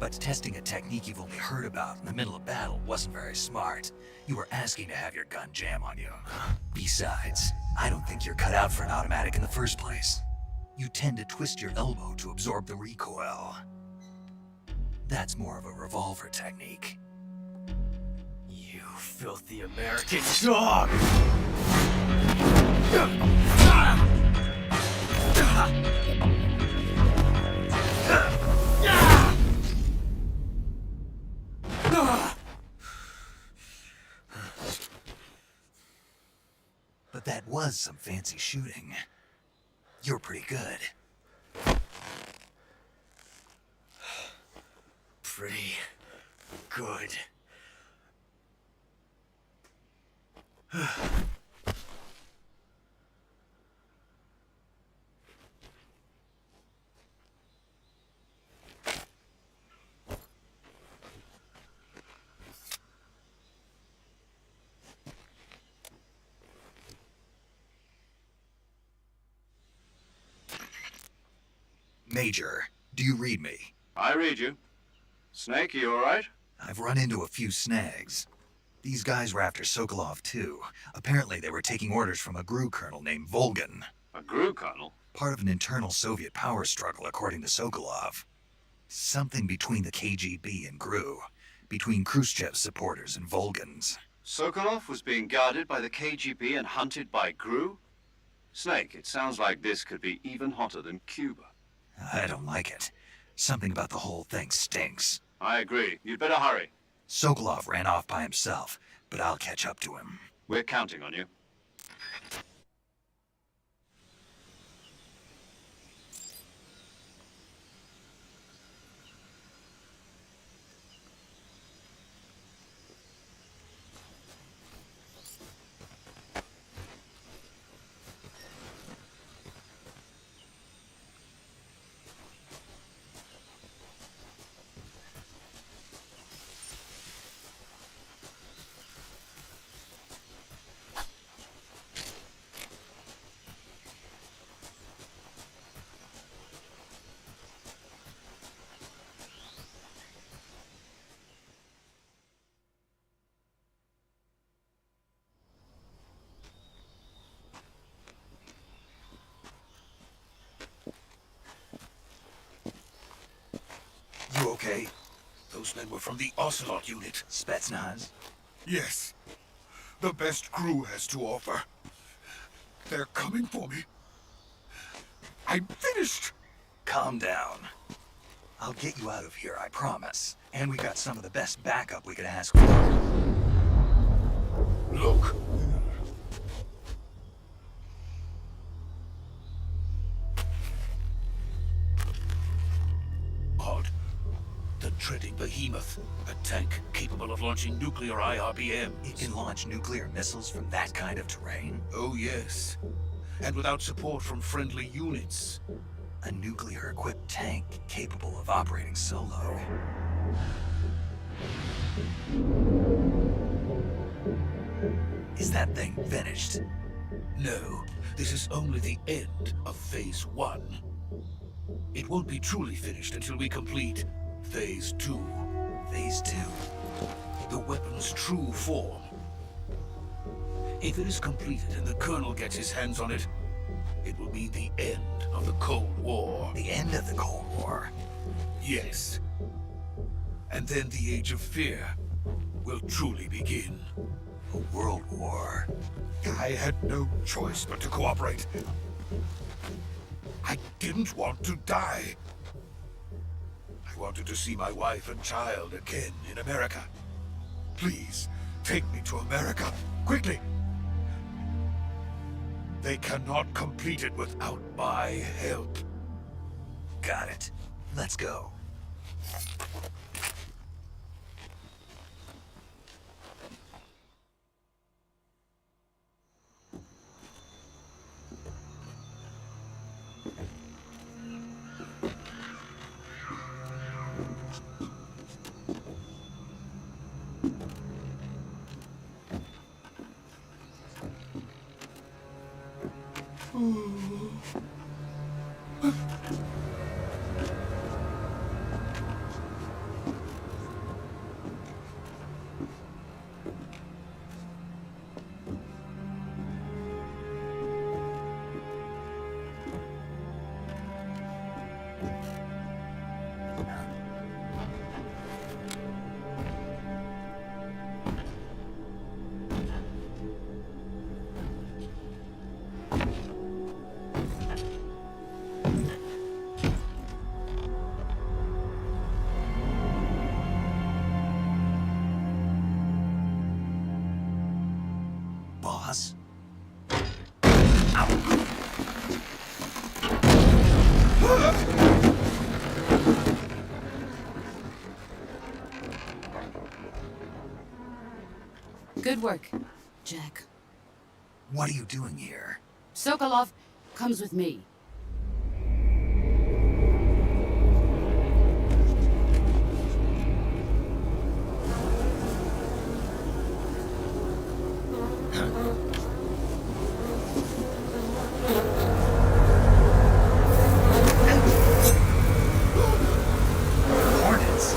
But testing a technique you've only heard about in the middle of battle wasn't very smart. You were asking to have your gun jam on you. Besides, I don't think you're cut out for an automatic in the first place. You tend to twist your elbow to absorb the recoil. That's more of a revolver technique. You filthy American dog! But that was some fancy shooting. You're pretty good. Pretty good. Major, do you read me? I read you. Snake, you alright? I've run into a few snags. These guys were after Sokolov too. Apparently they were taking orders from a GRU colonel named Volgan. A GRU colonel? Part of an internal Soviet power struggle, according to Sokolov. Something between the KGB and GRU. Between Khrushchev's supporters and Volgan's. Sokolov was being guarded by the KGB and hunted by GRU? Snake, it sounds like this could be even hotter than Cuba. I don't like it. Something about the whole thing stinks. I agree. You'd better hurry. Sokolov ran off by himself, but I'll catch up to him. We're counting on you. You okay? Those men were from the Ocelot unit. Spetsnaz? Yes. The best GRU has to offer. They're coming for me. I'm finished! Calm down. I'll get you out of here, I promise. And we got some of the best backup we could ask for. Look. Odd. The treading behemoth. A tank capable of launching nuclear IRBMs. It can launch nuclear missiles from that kind of terrain? Oh, yes. And without support from friendly units. A nuclear-equipped tank capable of operating solo. Is that thing finished? No, this is only the end of Phase 1. It won't be truly finished until we complete Phase 2. Phase 2? The weapon's true form. If it is completed and the Colonel gets his hands on it, it will mean the end of the Cold War. The end of the Cold War? Yes. And then the Age of Fear will truly begin. A world war? I had no choice but to cooperate. I didn't want to die. I wanted to see my wife and child again in America. Please, take me to America, quickly. They cannot complete it without my help. Got it. Let's go. Boss? Good work, Jack. What are you doing here? Sokolov comes with me. Hornets?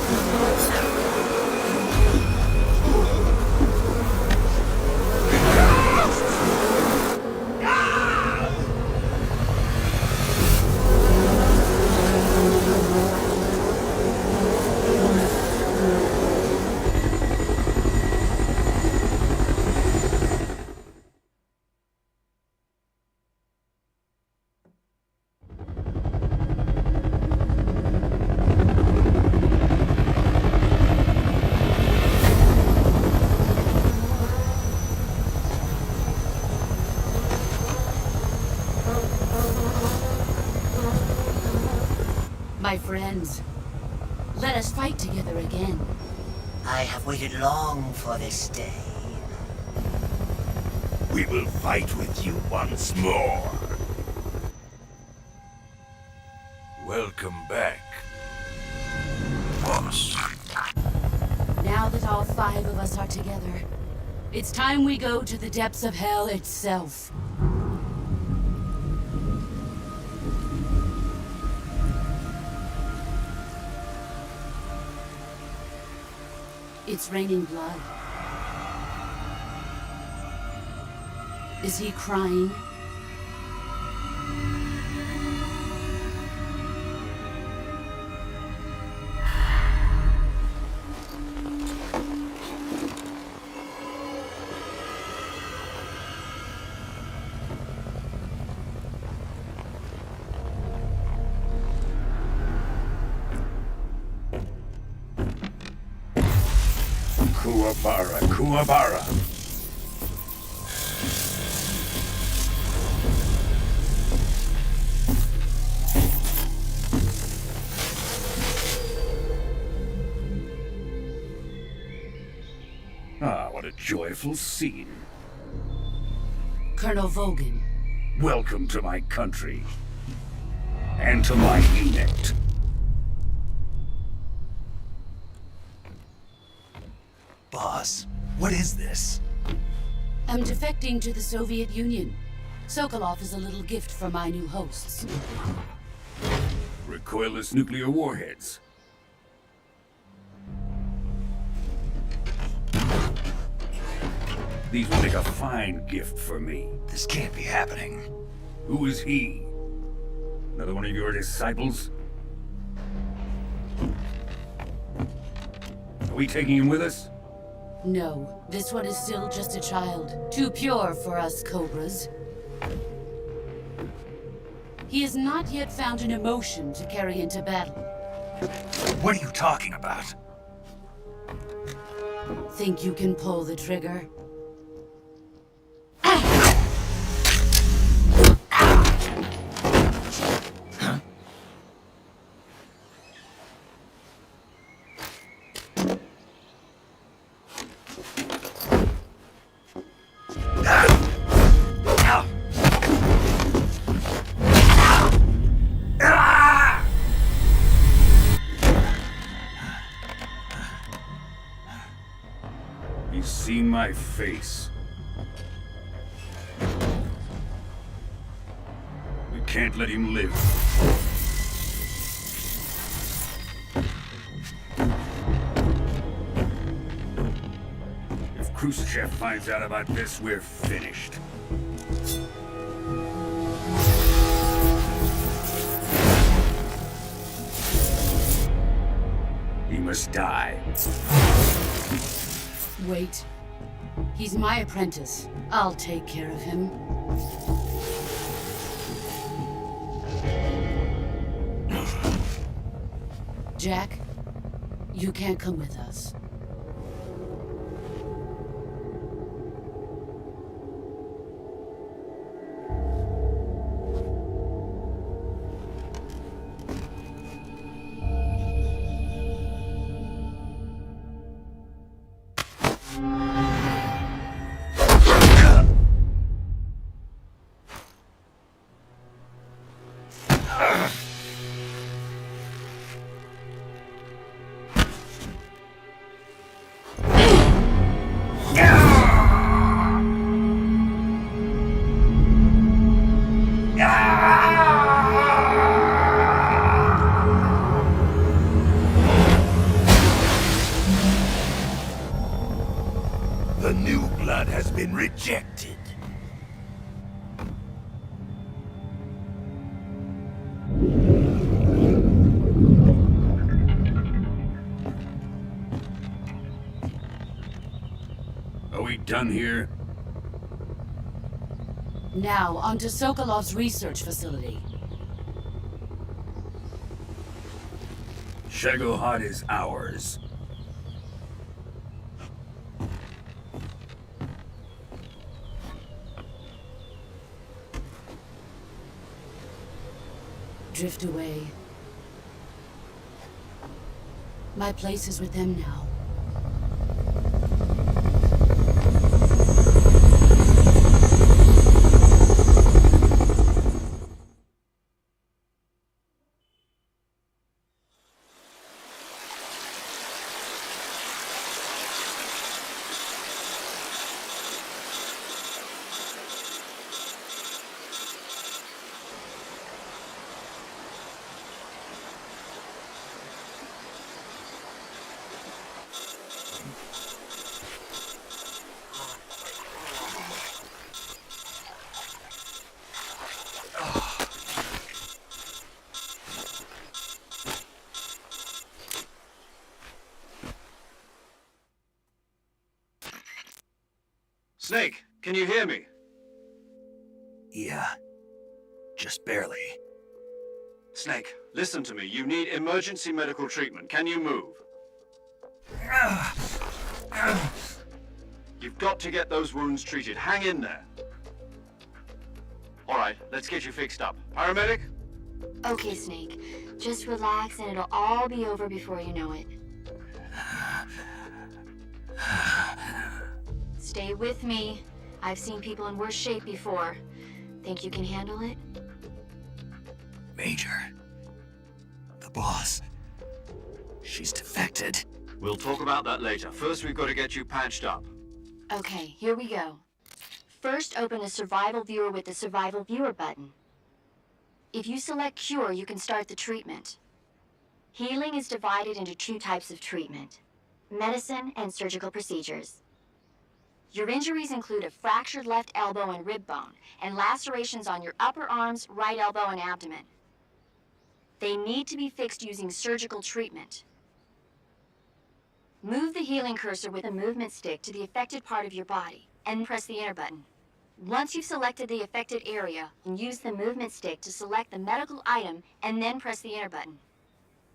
My friends, let us fight together again. I have waited long for this day. We will fight with you once more. Welcome back, boss. Now that all 5 of us are together, it's time we go to the depths of hell itself. It's raining blood. Is he crying? Kuwabara, Kuwabara. Ah, what a joyful scene. Colonel Vogan. Welcome to my country. And to my unit. Boss, what is this? I'm defecting to the Soviet Union. Sokolov is a little gift for my new hosts. Recoilless nuclear warheads. These will make a fine gift for me. This can't be happening. Who is he? Another one of your disciples? Are we taking him with us? No, this one is still just a child. Too pure for us Cobras. He has not yet found an emotion to carry into battle. What are you talking about? Think you can pull the trigger? He's seen my face. We can't let him live. If Khrushchev finds out about this, we're finished. He must die. Wait. He's my apprentice. I'll take care of him. Jack, you can't come with us. The new blood has been rejected. Are we done here? Now, onto Sokolov's research facility. Shagohod is ours. Drift away. My place is with them now. Snake, can you hear me? Yeah. Just barely. Snake, listen to me. You need emergency medical treatment. Can you move? You've got to get those wounds treated. Hang in there. All right, let's get you fixed up. Paramedic? Okay, Snake. Just relax and it'll all be over before you know it. Stay with me. I've seen people in worse shape before. Think you can handle it? Major. The boss. She's defected. We'll talk about that later. First, we've got to get you patched up. Okay, here we go. First, open the Survival Viewer with the Survival Viewer button. If you select Cure, you can start the treatment. Healing is divided into two types of treatment: medicine and surgical procedures. Your injuries include a fractured left elbow and rib bone, and lacerations on your upper arms, right elbow, and abdomen. They need to be fixed using surgical treatment. Move the healing cursor with a movement stick to the affected part of your body, and press the enter button. Once you've selected the affected area, use the movement stick to select the medical item, and then press the enter button.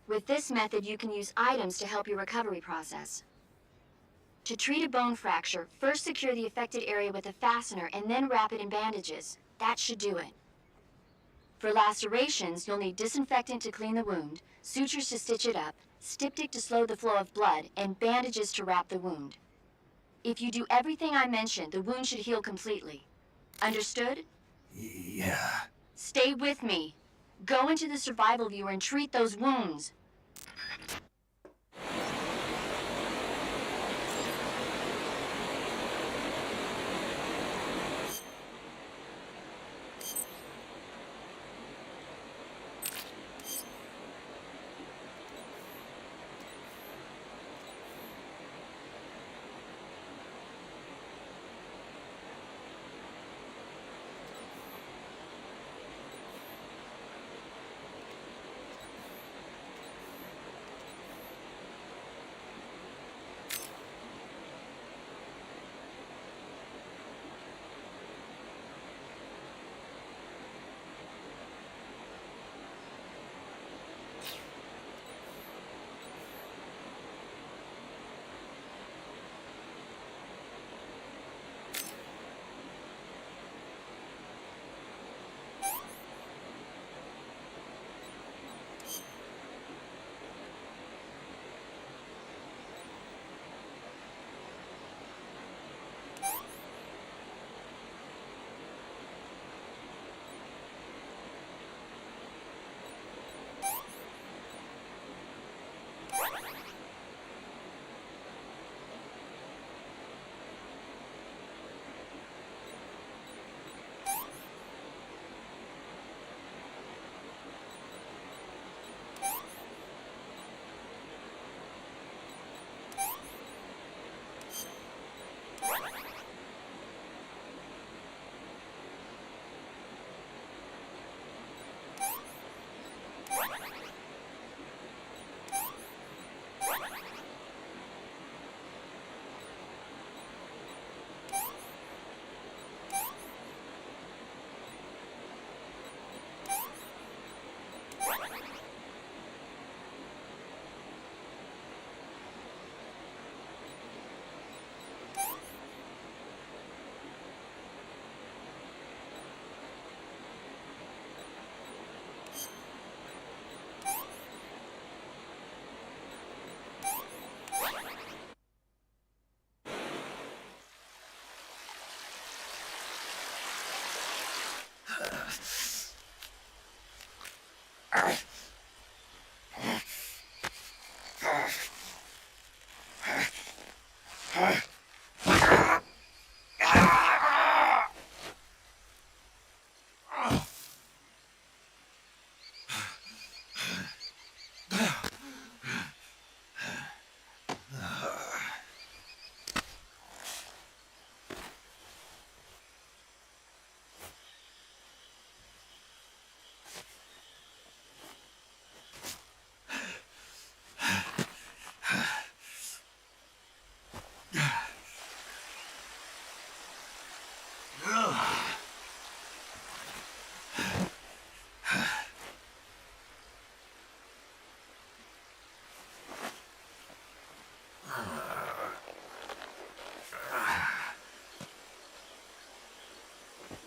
With this method, you can use items to help your recovery process. To treat a bone fracture, first secure the affected area with a fastener and then wrap it in bandages. That should do it. For lacerations, you'll need disinfectant to clean the wound, sutures to stitch it up, styptic to slow the flow of blood, and bandages to wrap the wound. If you do everything I mentioned, the wound should heal completely. Understood? Yeah. Stay with me. Go into the Survival Viewer and treat those wounds.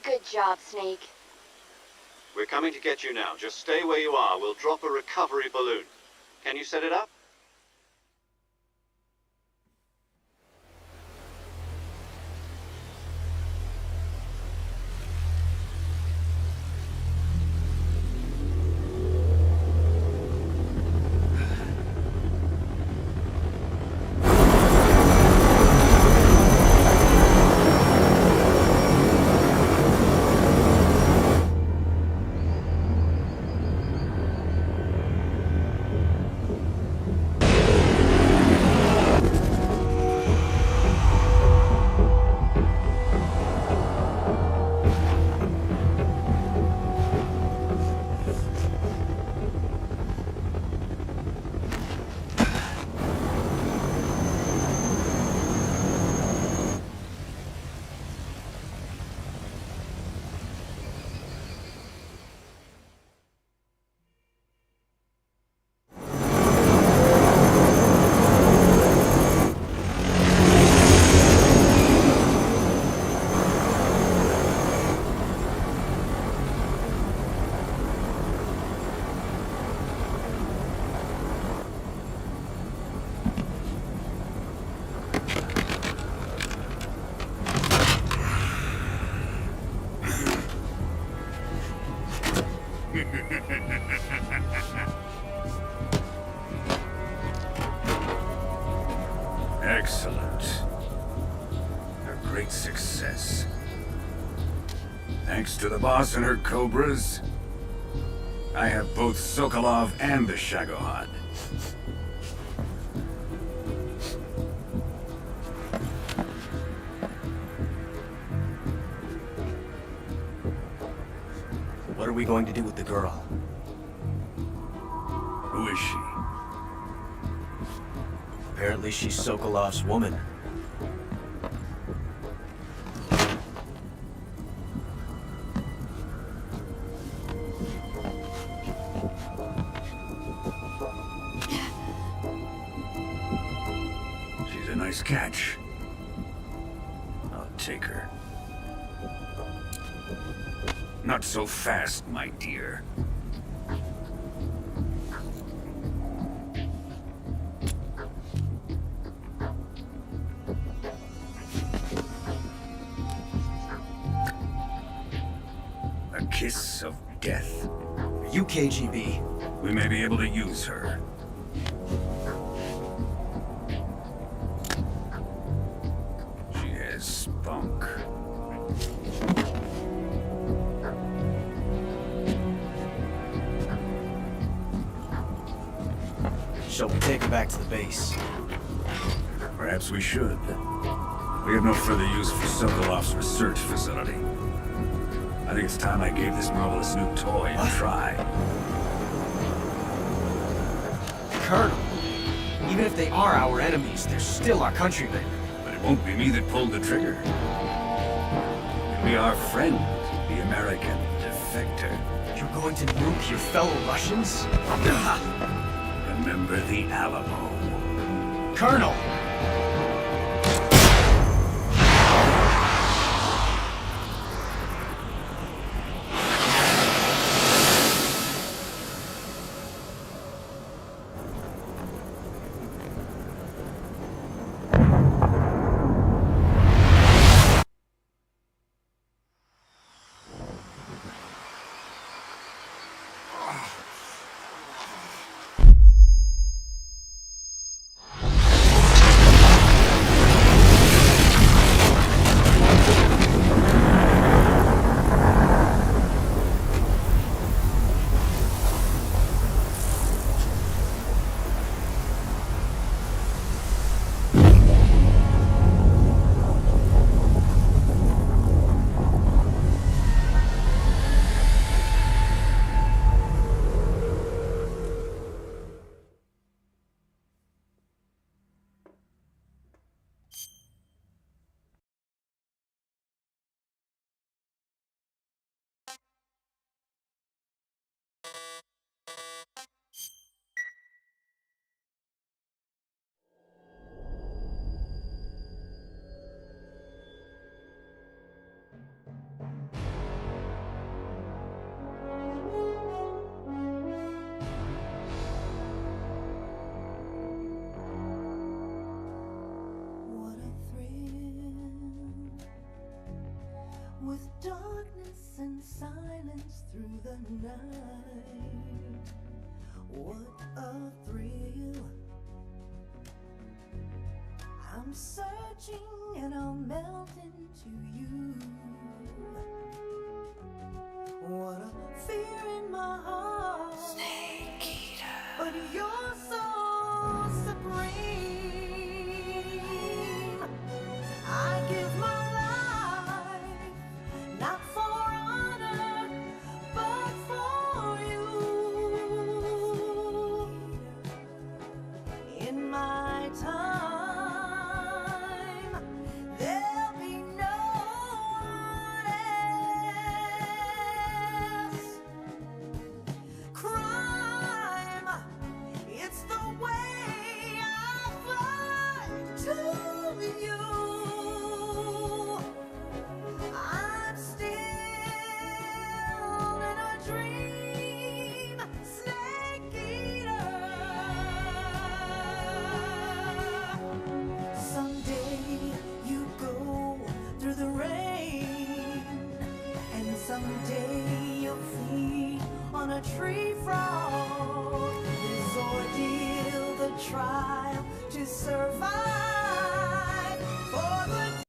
Good job, Snake. We're coming to get you now. Just stay where you are. We'll drop a recovery balloon. Can you set it up? Excellent. A great success. Thanks to the boss and her cobras, I have both Sokolov and the Shagohod. What are we going to do with the girl? Who is she? Apparently she's Sokolov's woman. She's a nice catch. I'll take her. Not so fast, my dear. A kiss of death. You KGB. We may be able to use her. She has spunk. Shall we take her back to the base? Perhaps we should. We have no further use for Sokolov's research facility. I think it's time I gave this marvelous new toy a try. Colonel, even if they are our enemies, they're still our countrymen. But it won't be me that pulled the trigger. It'll be our friend, the American defector. You're going to nuke your fellow Russians? Remember the Alamo. Colonel! What a thrill, with darkness and silence through the night. What a thrill. I'm searching and I'll melt into you. What a fear in my heart. Snake eater. But you're so supreme. I give my life, not for honor, but for you. In my time, there'll be no one else. Crime, it's the way I fight to you. I'm still in a dream, snake eater. Someday you go through the rain, and someday you'll feed on a tree frog. This ordeal, the trial to survive for the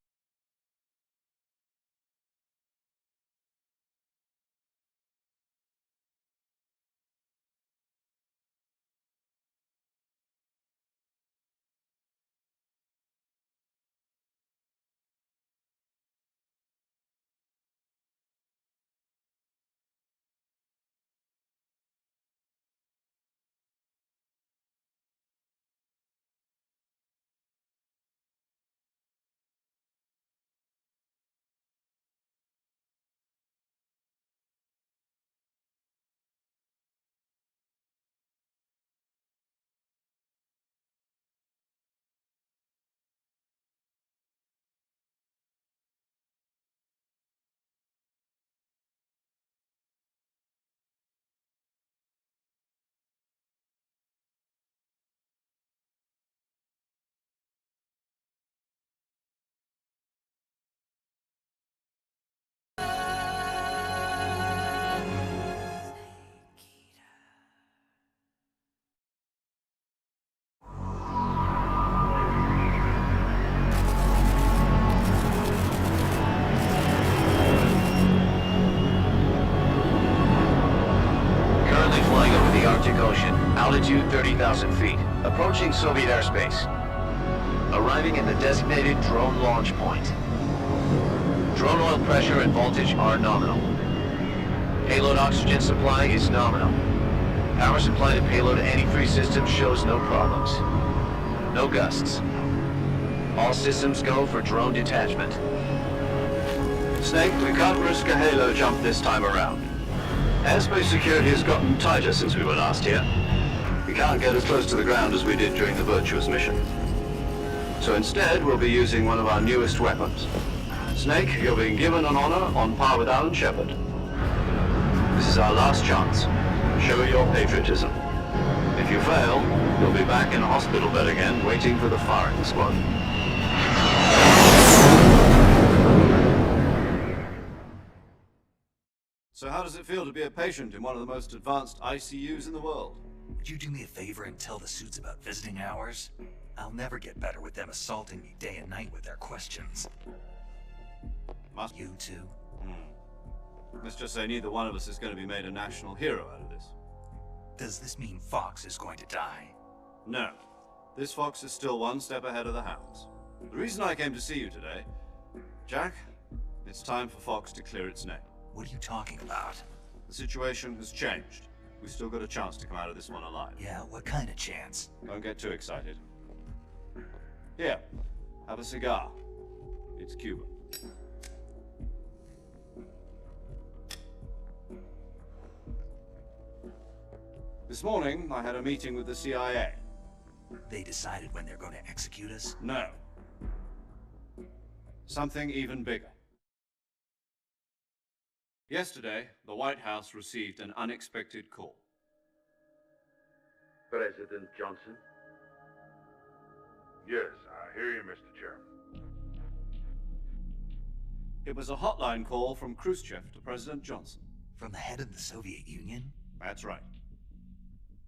Currently flying over the Arctic Ocean, altitude 30,000 feet, approaching Soviet airspace. Arriving at the designated drone launch point. Drone oil pressure and voltage are nominal. Payload oxygen supply is nominal. Power supply to payload antifreeze system shows no problems. No gusts. All systems go for drone detachment. Snake, we can't risk a halo jump this time around. Airspace security has gotten tighter since we were last here. We can't get as close to the ground as we did during the Virtuous mission. So instead, we'll be using one of our newest weapons. Snake, you're being given an honor on par with Alan Shepard. This is our last chance. Show your patriotism. If you fail, you'll be back in a hospital bed again, waiting for the firing squad. So how does it feel to be a patient in one of the most advanced ICUs in the world? Would you do me a favor and tell the suits about visiting hours? I'll never get better with them assaulting me day and night with their questions. You too? Let's just say neither one of us is going to be made a national hero out of this. Does this mean Fox is going to die? No. This fox is still one step ahead of the hounds. The reason I came to see you today, Jack, it's time for Fox to clear its name. What are you talking about? The situation has changed. We've still got a chance to come out of this one alive. Yeah, what kind of chance? Don't get too excited. Here, have a cigar. It's Cuban. This morning, I had a meeting with the CIA. They decided when they're going to execute us? No. Something even bigger. Yesterday, the White House received an unexpected call. President Johnson? Yes, I hear you, Mr. Chairman. It was a hotline call from Khrushchev to President Johnson. From the head of the Soviet Union? That's right.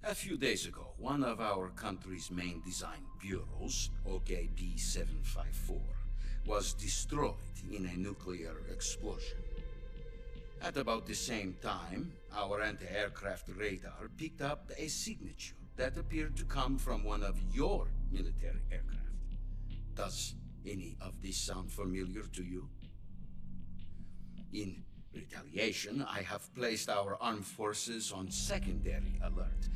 A few days ago, one of our country's main design bureaus, OKB 754, was destroyed in a nuclear explosion. At about the same time, our anti-aircraft radar picked up a signature that appeared to come from one of your military aircraft. Does any of this sound familiar to you? In retaliation, I have placed our armed forces on secondary alert.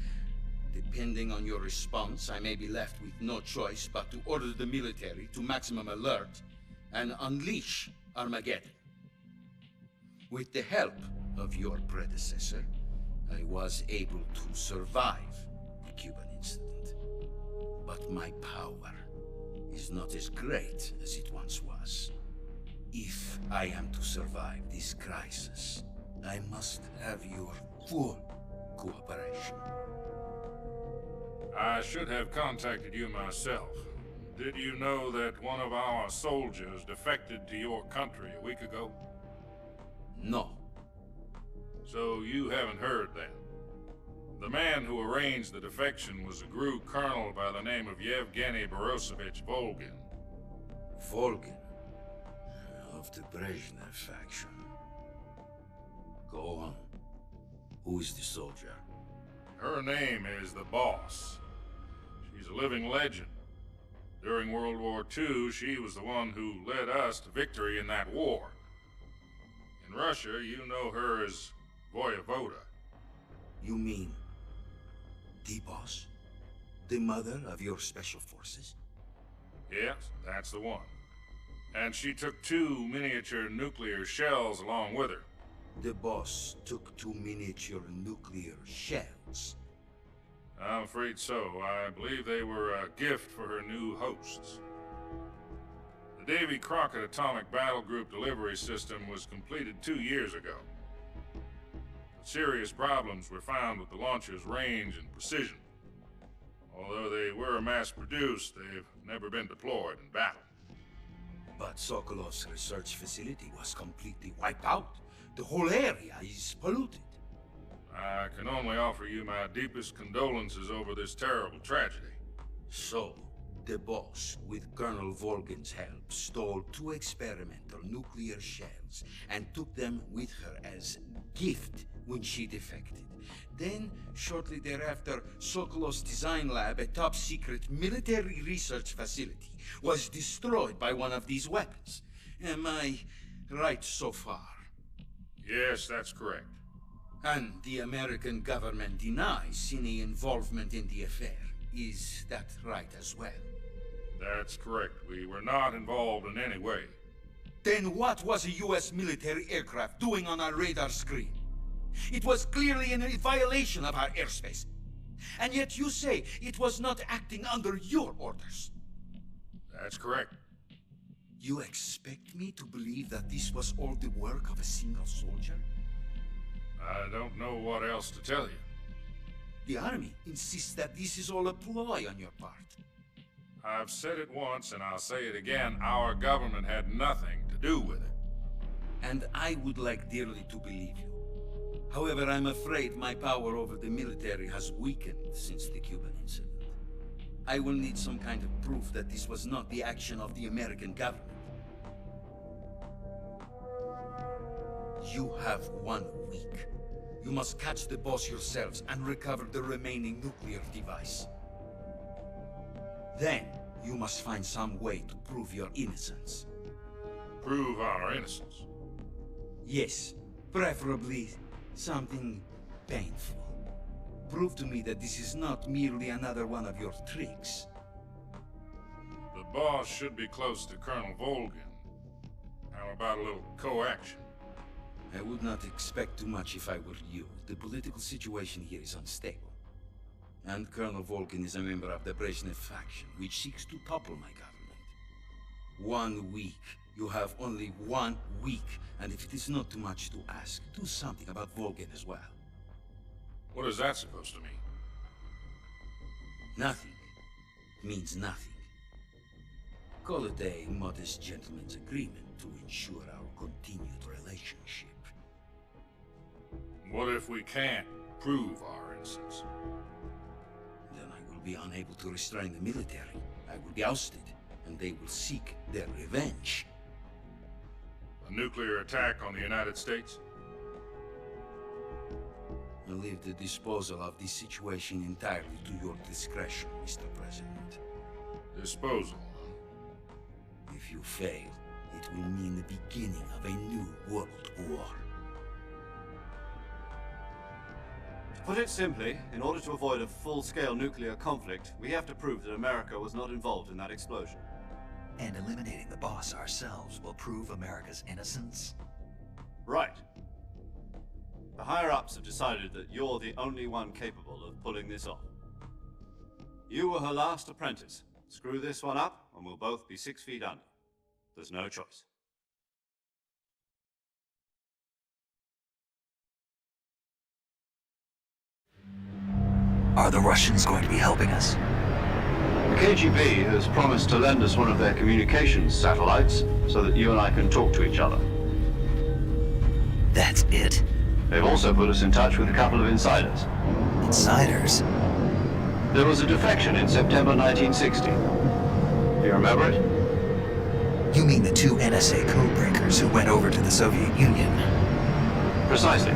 Depending on your response, I may be left with no choice but to order the military to maximum alert and unleash Armageddon. With the help of your predecessor, I was able to survive the Cuban incident. But my power is not as great as it once was. If I am to survive this crisis, I must have your full cooperation. I should have contacted you myself. Did you know that one of our soldiers defected to your country a week ago? No. So you haven't heard then. The man who arranged the defection was a GRU colonel by the name of Yevgeny Borisovich Volgin. Volgin? Of the Brezhnev faction. Go on. Who is the soldier? Her name is the Boss. She's a living legend. During World War II, she was the one who led us to victory in that war. In Russia, you know her as Voyevoda. You mean the Boss? The mother of your special forces? Yes, that's the one. And she took 2 miniature nuclear shells along with her. The Boss took 2 miniature nuclear shells? I'm afraid so. I believe they were a gift for her new hosts. The Davy Crockett Atomic Battle Group delivery system was completed 2 years ago. But serious problems were found with the launcher's range and precision. Although they were mass-produced, they've never been deployed in battle. But Sokolov's research facility was completely wiped out. The whole area is polluted. I can only offer you my deepest condolences over this terrible tragedy. So, the Boss, with Colonel Volgin's help, stole 2 experimental nuclear shells and took them with her as gift when she defected. Then, shortly thereafter, Sokolov's design lab, a top-secret military research facility, was destroyed by one of these weapons. Am I right so far? Yes, that's correct. And the American government denies any involvement in the affair. Is that right as well? That's correct. We were not involved in any way. Then what was a U.S. military aircraft doing on our radar screen? It was clearly in a violation of our airspace. And yet you say it was not acting under your orders. That's correct. You expect me to believe that this was all the work of a single soldier? I don't know what else to tell you. The Army insists that this is all a ploy on your part. I've said it once and I'll say it again. Our government had nothing to do with it. And I would like dearly to believe you. However, I'm afraid my power over the military has weakened since the Cuban incident. I will need some kind of proof that this was not the action of the American government. You have 1 week. You must catch the Boss yourselves and recover the remaining nuclear device. Then, you must find some way to prove your innocence. Prove our innocence? Yes, preferably something painful. Prove to me that this is not merely another one of your tricks. The Boss should be close to Colonel Volgin. How about a little co-action? I would not expect too much if I were you. The political situation here is unstable. And Colonel Volkin is a member of the Brezhnev faction, which seeks to topple my government. 1 week. You have only 1 week. And if it is not too much to ask, do something about Volkin as well. What is that supposed to mean? Nothing means nothing. Call it a modest gentleman's agreement to ensure our continued relationship. What if we can't prove our innocence? Then I will be unable to restrain the military. I will be ousted, and they will seek their revenge. A nuclear attack on the United States? I leave the disposal of this situation entirely to your discretion, Mr. President. Disposal, If you fail, it will mean the beginning of a new world war. To put it simply, in order to avoid a full-scale nuclear conflict, we have to prove that America was not involved in that explosion. And eliminating the boss ourselves will prove America's innocence? Right. The higher-ups have decided that you're the only one capable of pulling this off. You were her last apprentice. Screw this one up, and we'll both be 6 feet under. There's no choice. Are the Russians going to be helping us? The KGB has promised to lend us one of their communications satellites so that you and I can talk to each other. That's it? They've also put us in touch with a couple of insiders. Insiders? There was a defection in September 1960. Do you remember it? You mean the 2 NSA codebreakers who went over to the Soviet Union? Precisely.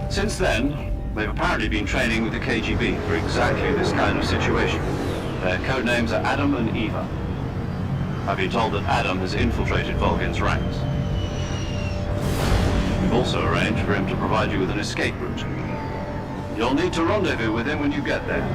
Since then, they've apparently been training with the KGB for exactly this kind of situation. Their codenames are Adam and Eva. I've been told that Adam has infiltrated Volgin's ranks. We've also arranged for him to provide you with an escape route. You'll need to rendezvous with him when you get there.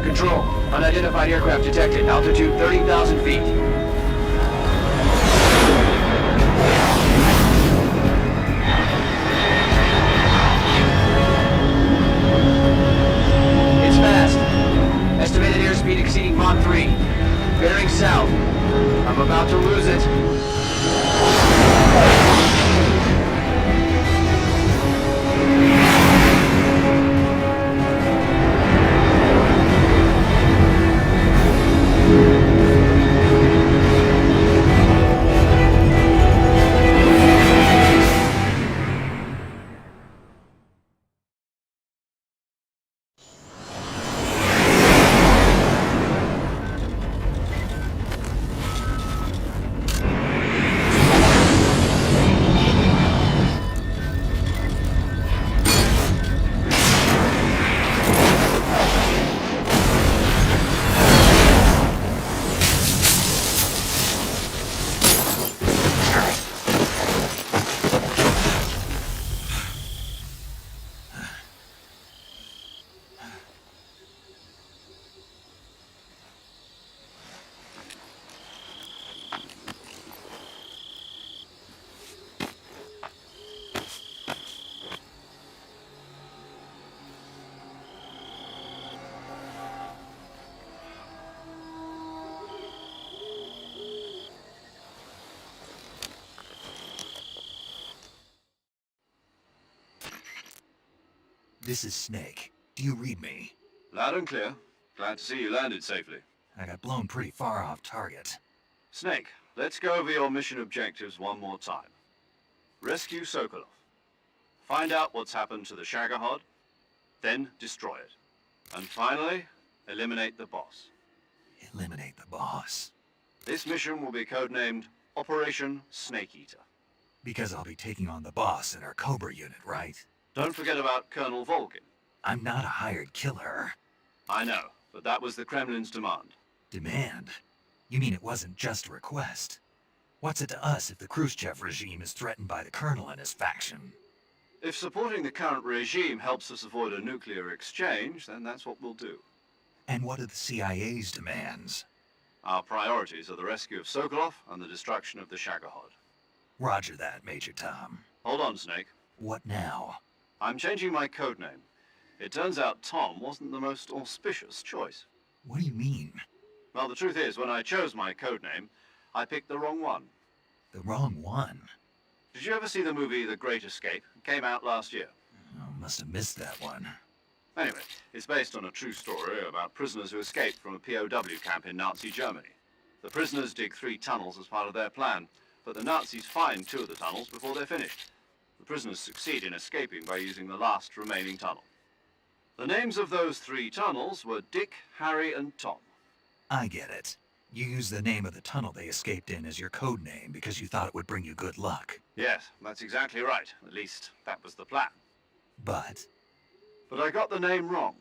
Control, unidentified aircraft detected. Altitude 30,000 feet. It's fast. Estimated airspeed exceeding Mach 3. Bearing south. I'm about to lose it. This is Snake. Do you read me? Loud and clear. Glad to see you landed safely. I got blown pretty far off target. Snake, let's go over your mission objectives one more time. Rescue Sokolov. Find out what's happened to the Shagohod, then destroy it. And finally, eliminate the boss. Eliminate the boss? This mission will be codenamed Operation Snake Eater. Because I'll be taking on the boss in our Cobra unit, right? Don't forget about Colonel Volkin. I'm not a hired killer. I know, but that was the Kremlin's demand. Demand? You mean it wasn't just a request? What's it to us if the Khrushchev regime is threatened by the Colonel and his faction? if supporting the current regime helps us avoid a nuclear exchange, then that's what we'll do. And what are the CIA's demands? Our priorities are the rescue of Sokolov and the destruction of the Shagohod. Roger that, Major Tom. Hold on, Snake. What now? I'm changing my codename. It turns out Tom wasn't the most auspicious choice. What do you mean? Well, the truth is, when I chose my codename, I picked the wrong one. The wrong one? Did you ever see the movie The Great Escape? It came out last year. Oh, must have missed that one. Anyway, it's based on a true story about prisoners who escaped from a POW camp in Nazi Germany. The prisoners dig 3 tunnels as part of their plan, but the Nazis find 2 of the tunnels before they're finished. The prisoners succeed in escaping by using the last remaining tunnel. The names of those 3 tunnels were Dick, Harry, and Tom. I get it. You used the name of the tunnel they escaped in as your code name because you thought it would bring you good luck. Yes, that's exactly right. At least, that was the plan. But I got the name wrong.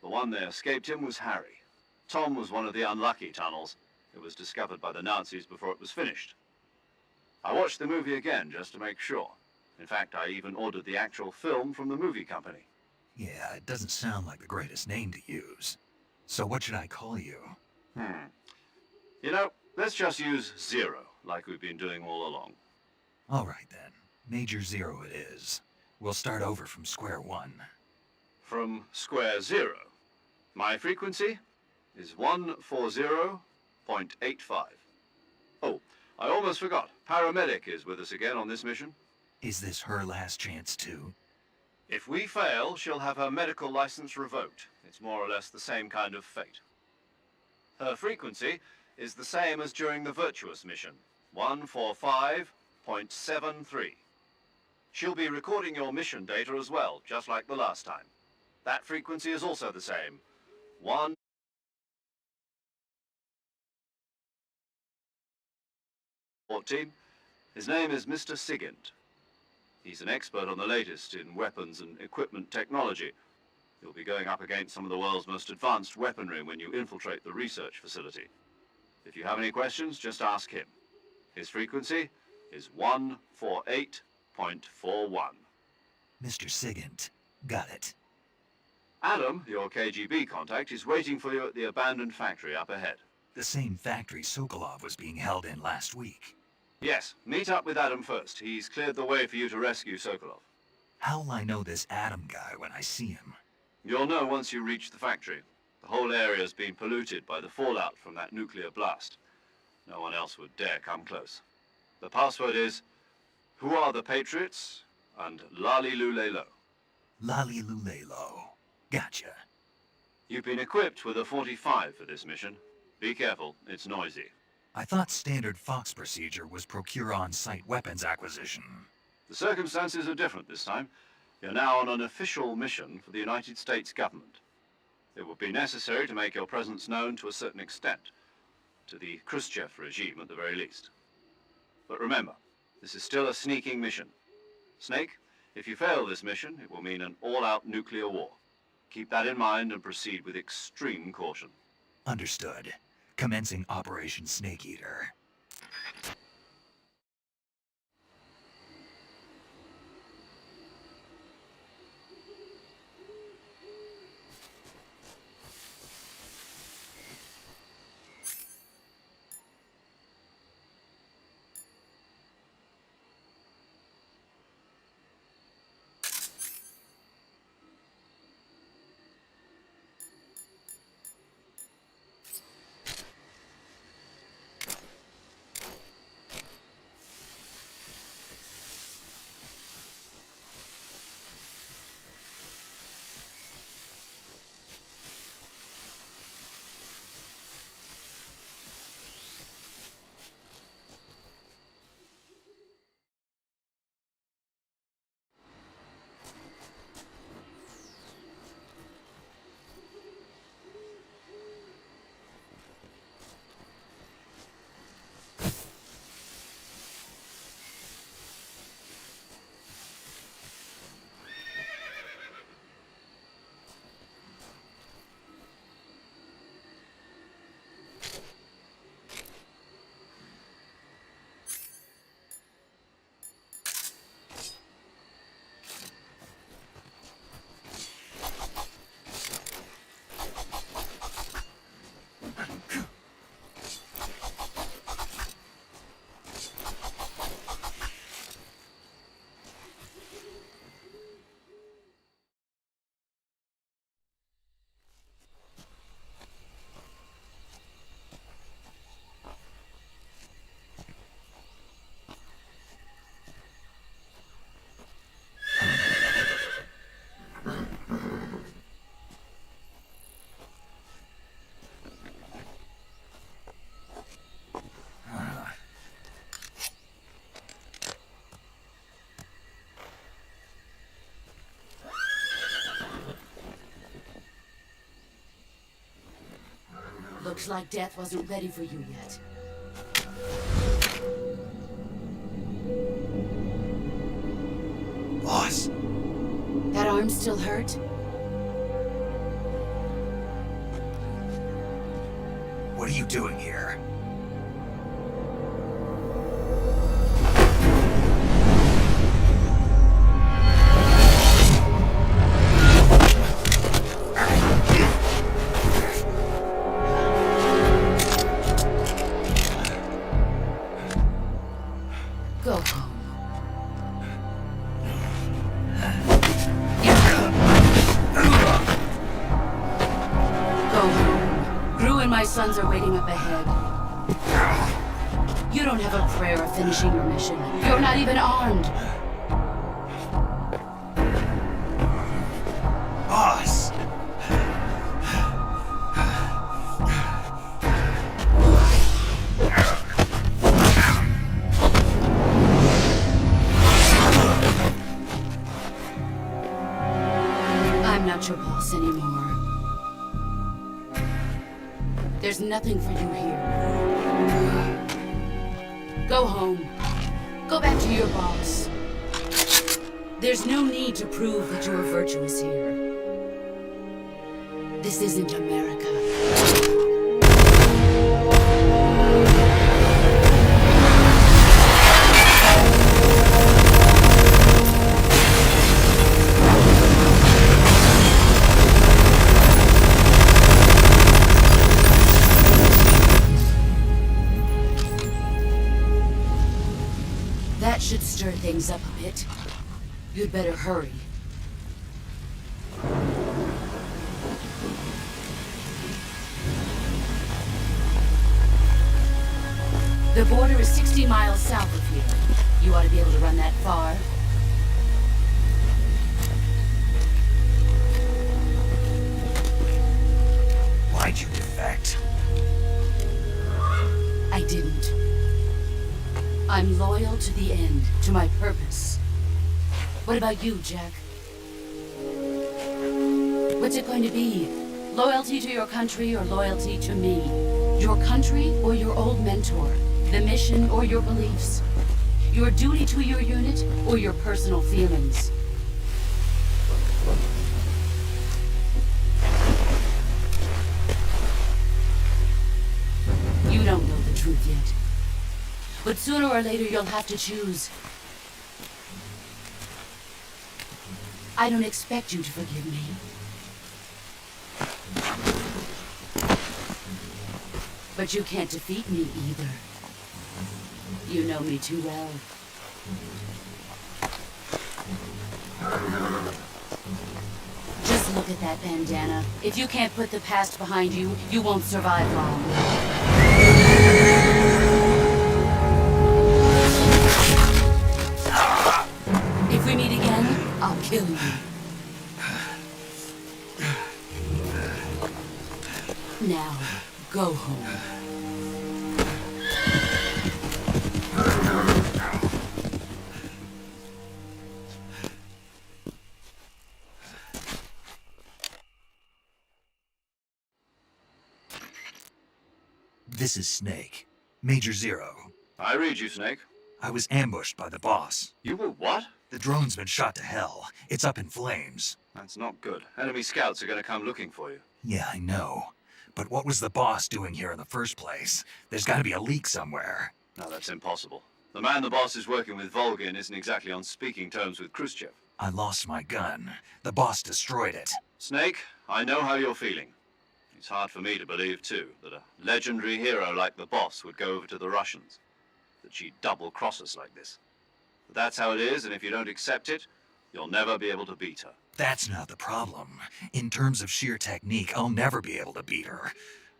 The one they escaped in was Harry. Tom was one of the unlucky tunnels. It was discovered by the Nazis before it was finished. I watched the movie again just to make sure. In fact, I even ordered the actual film from the movie company. yeah, it doesn't sound like the greatest name to use. So what should I call you? You know, let's just use Zero, like we've been doing all along. All right then. Major Zero it is. We'll start over from square one. From square 0. My frequency is 140.85. Oh, I almost forgot. Paramedic is with us again on this mission. Is this her last chance too? If we fail, she'll have her medical license revoked. It's more or less the same kind of fate. Her frequency is the same as during the Virtuous mission, 145.73. She'll be recording your mission data as well, just like the last time. That frequency is also the same, 114. His name is Mr. Sigint. He's an expert on the latest in weapons and equipment technology. You'll be going up against some of the world's most advanced weaponry when you infiltrate the research facility. If you have any questions, just ask him. His frequency is 148.41. Mr. Sigint. Got it. Adam, your KGB contact, is waiting for you at the abandoned factory up ahead. The same factory Sokolov was being held in last week. Yes, meet up with Adam first. He's cleared the way for you to rescue Sokolov. How'll I know this Adam guy when I see him? You'll know once you reach the factory. The whole area's been polluted by the fallout from that nuclear blast. No one else would dare come close. The password is, "Who are the Patriots?" and Lali Lulelo. Lali Lulelo. Gotcha. You've been equipped with a 45 for this mission. Be careful, it's noisy. I thought standard Fox procedure was procure on-site weapons acquisition. The circumstances are different this time. You're now on an official mission for the United States government. It will be necessary to make your presence known to a certain extent, to the Khrushchev regime at the very least. But remember, this is still a sneaking mission. Snake, if you fail this mission, it will mean an all-out nuclear war. Keep that in mind and proceed with extreme caution. Understood. Commencing Operation Snake Eater. Looks like death wasn't ready for you yet. Boss. That arm still hurt? What are you doing here? Go home. Go home. Gru and my sons are waiting up ahead. You don't have a prayer of finishing your mission. You're not even armed. Boss! I'm not your boss anymore. There's nothing for you here. Go home. Go back to your boss. There's no need to prove that you're virtuous here. This isn't America. That should stir things up a bit. You'd better hurry. The border is 60 miles south of here. You ought to be able to run that far. Why'd you defect? I didn't. I'm loyal to the end, to my purpose. What about you, Jack? What's it going to be? Loyalty to your country or loyalty to me? Your country or your old mentor? The mission or your beliefs? Your duty to your unit or your personal feelings? You don't know the truth yet. But sooner or later you'll have to choose. I don't expect you to forgive me. But you can't defeat me either. You know me too well. Just look at that bandana. If you can't put the past behind you, you won't survive long. If we meet again, I'll kill you. Now, go home. This is Snake. Major Zero. I read you, Snake. I was ambushed by the boss. You were what? The drone's been shot to hell. It's up in flames. That's not good. Enemy scouts are going to come looking for you. Yeah, I know. But what was the boss doing here in the first place? There's got to be a leak somewhere. No, that's impossible. The man the boss is working with, Volgin, isn't exactly on speaking terms with Khrushchev. I lost my gun. The boss destroyed it. Snake, I know how you're feeling. It's hard for me to believe, too, that a legendary hero like the boss would go over to the Russians. That she'd double-cross us like this. But that's how it is, and if you don't accept it, you'll never be able to beat her. That's not the problem. In terms of sheer technique, I'll never be able to beat her.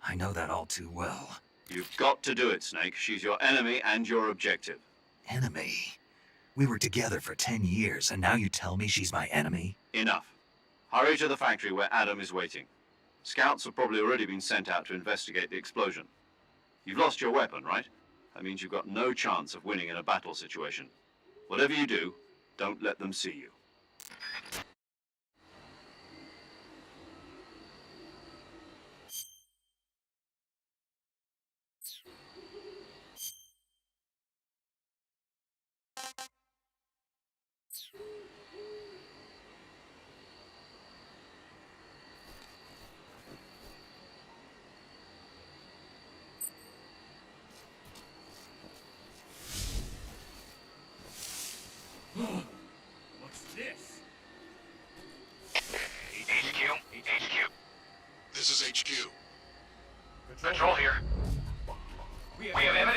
I know that all too well. You've got to do it, Snake. She's your enemy and your objective. Enemy? We were together for 10 years, and now you tell me she's my enemy? Enough. Hurry to the factory where Adam is waiting. Scouts have probably already been sent out to investigate the explosion. You've lost your weapon, right? That means you've got no chance of winning in a battle situation. Whatever you do, don't let them see you.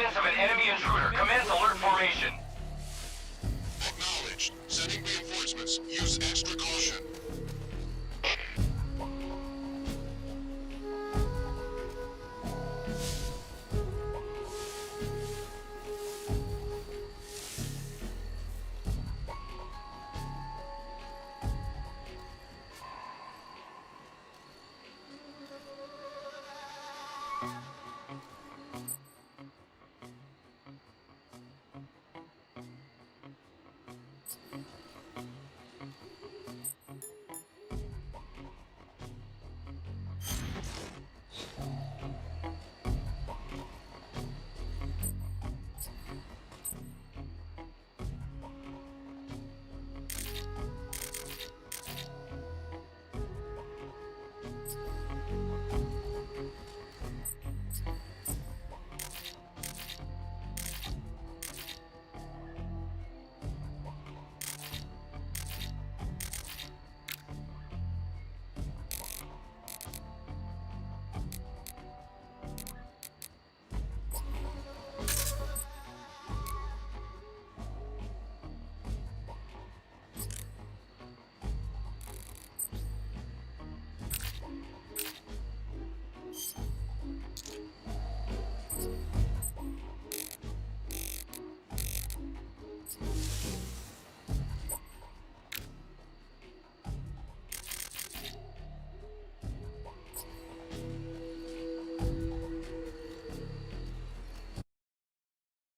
evidence of an enemy intruder. Commence alert formation. Acknowledged. Sending reinforcements. Use extra caution.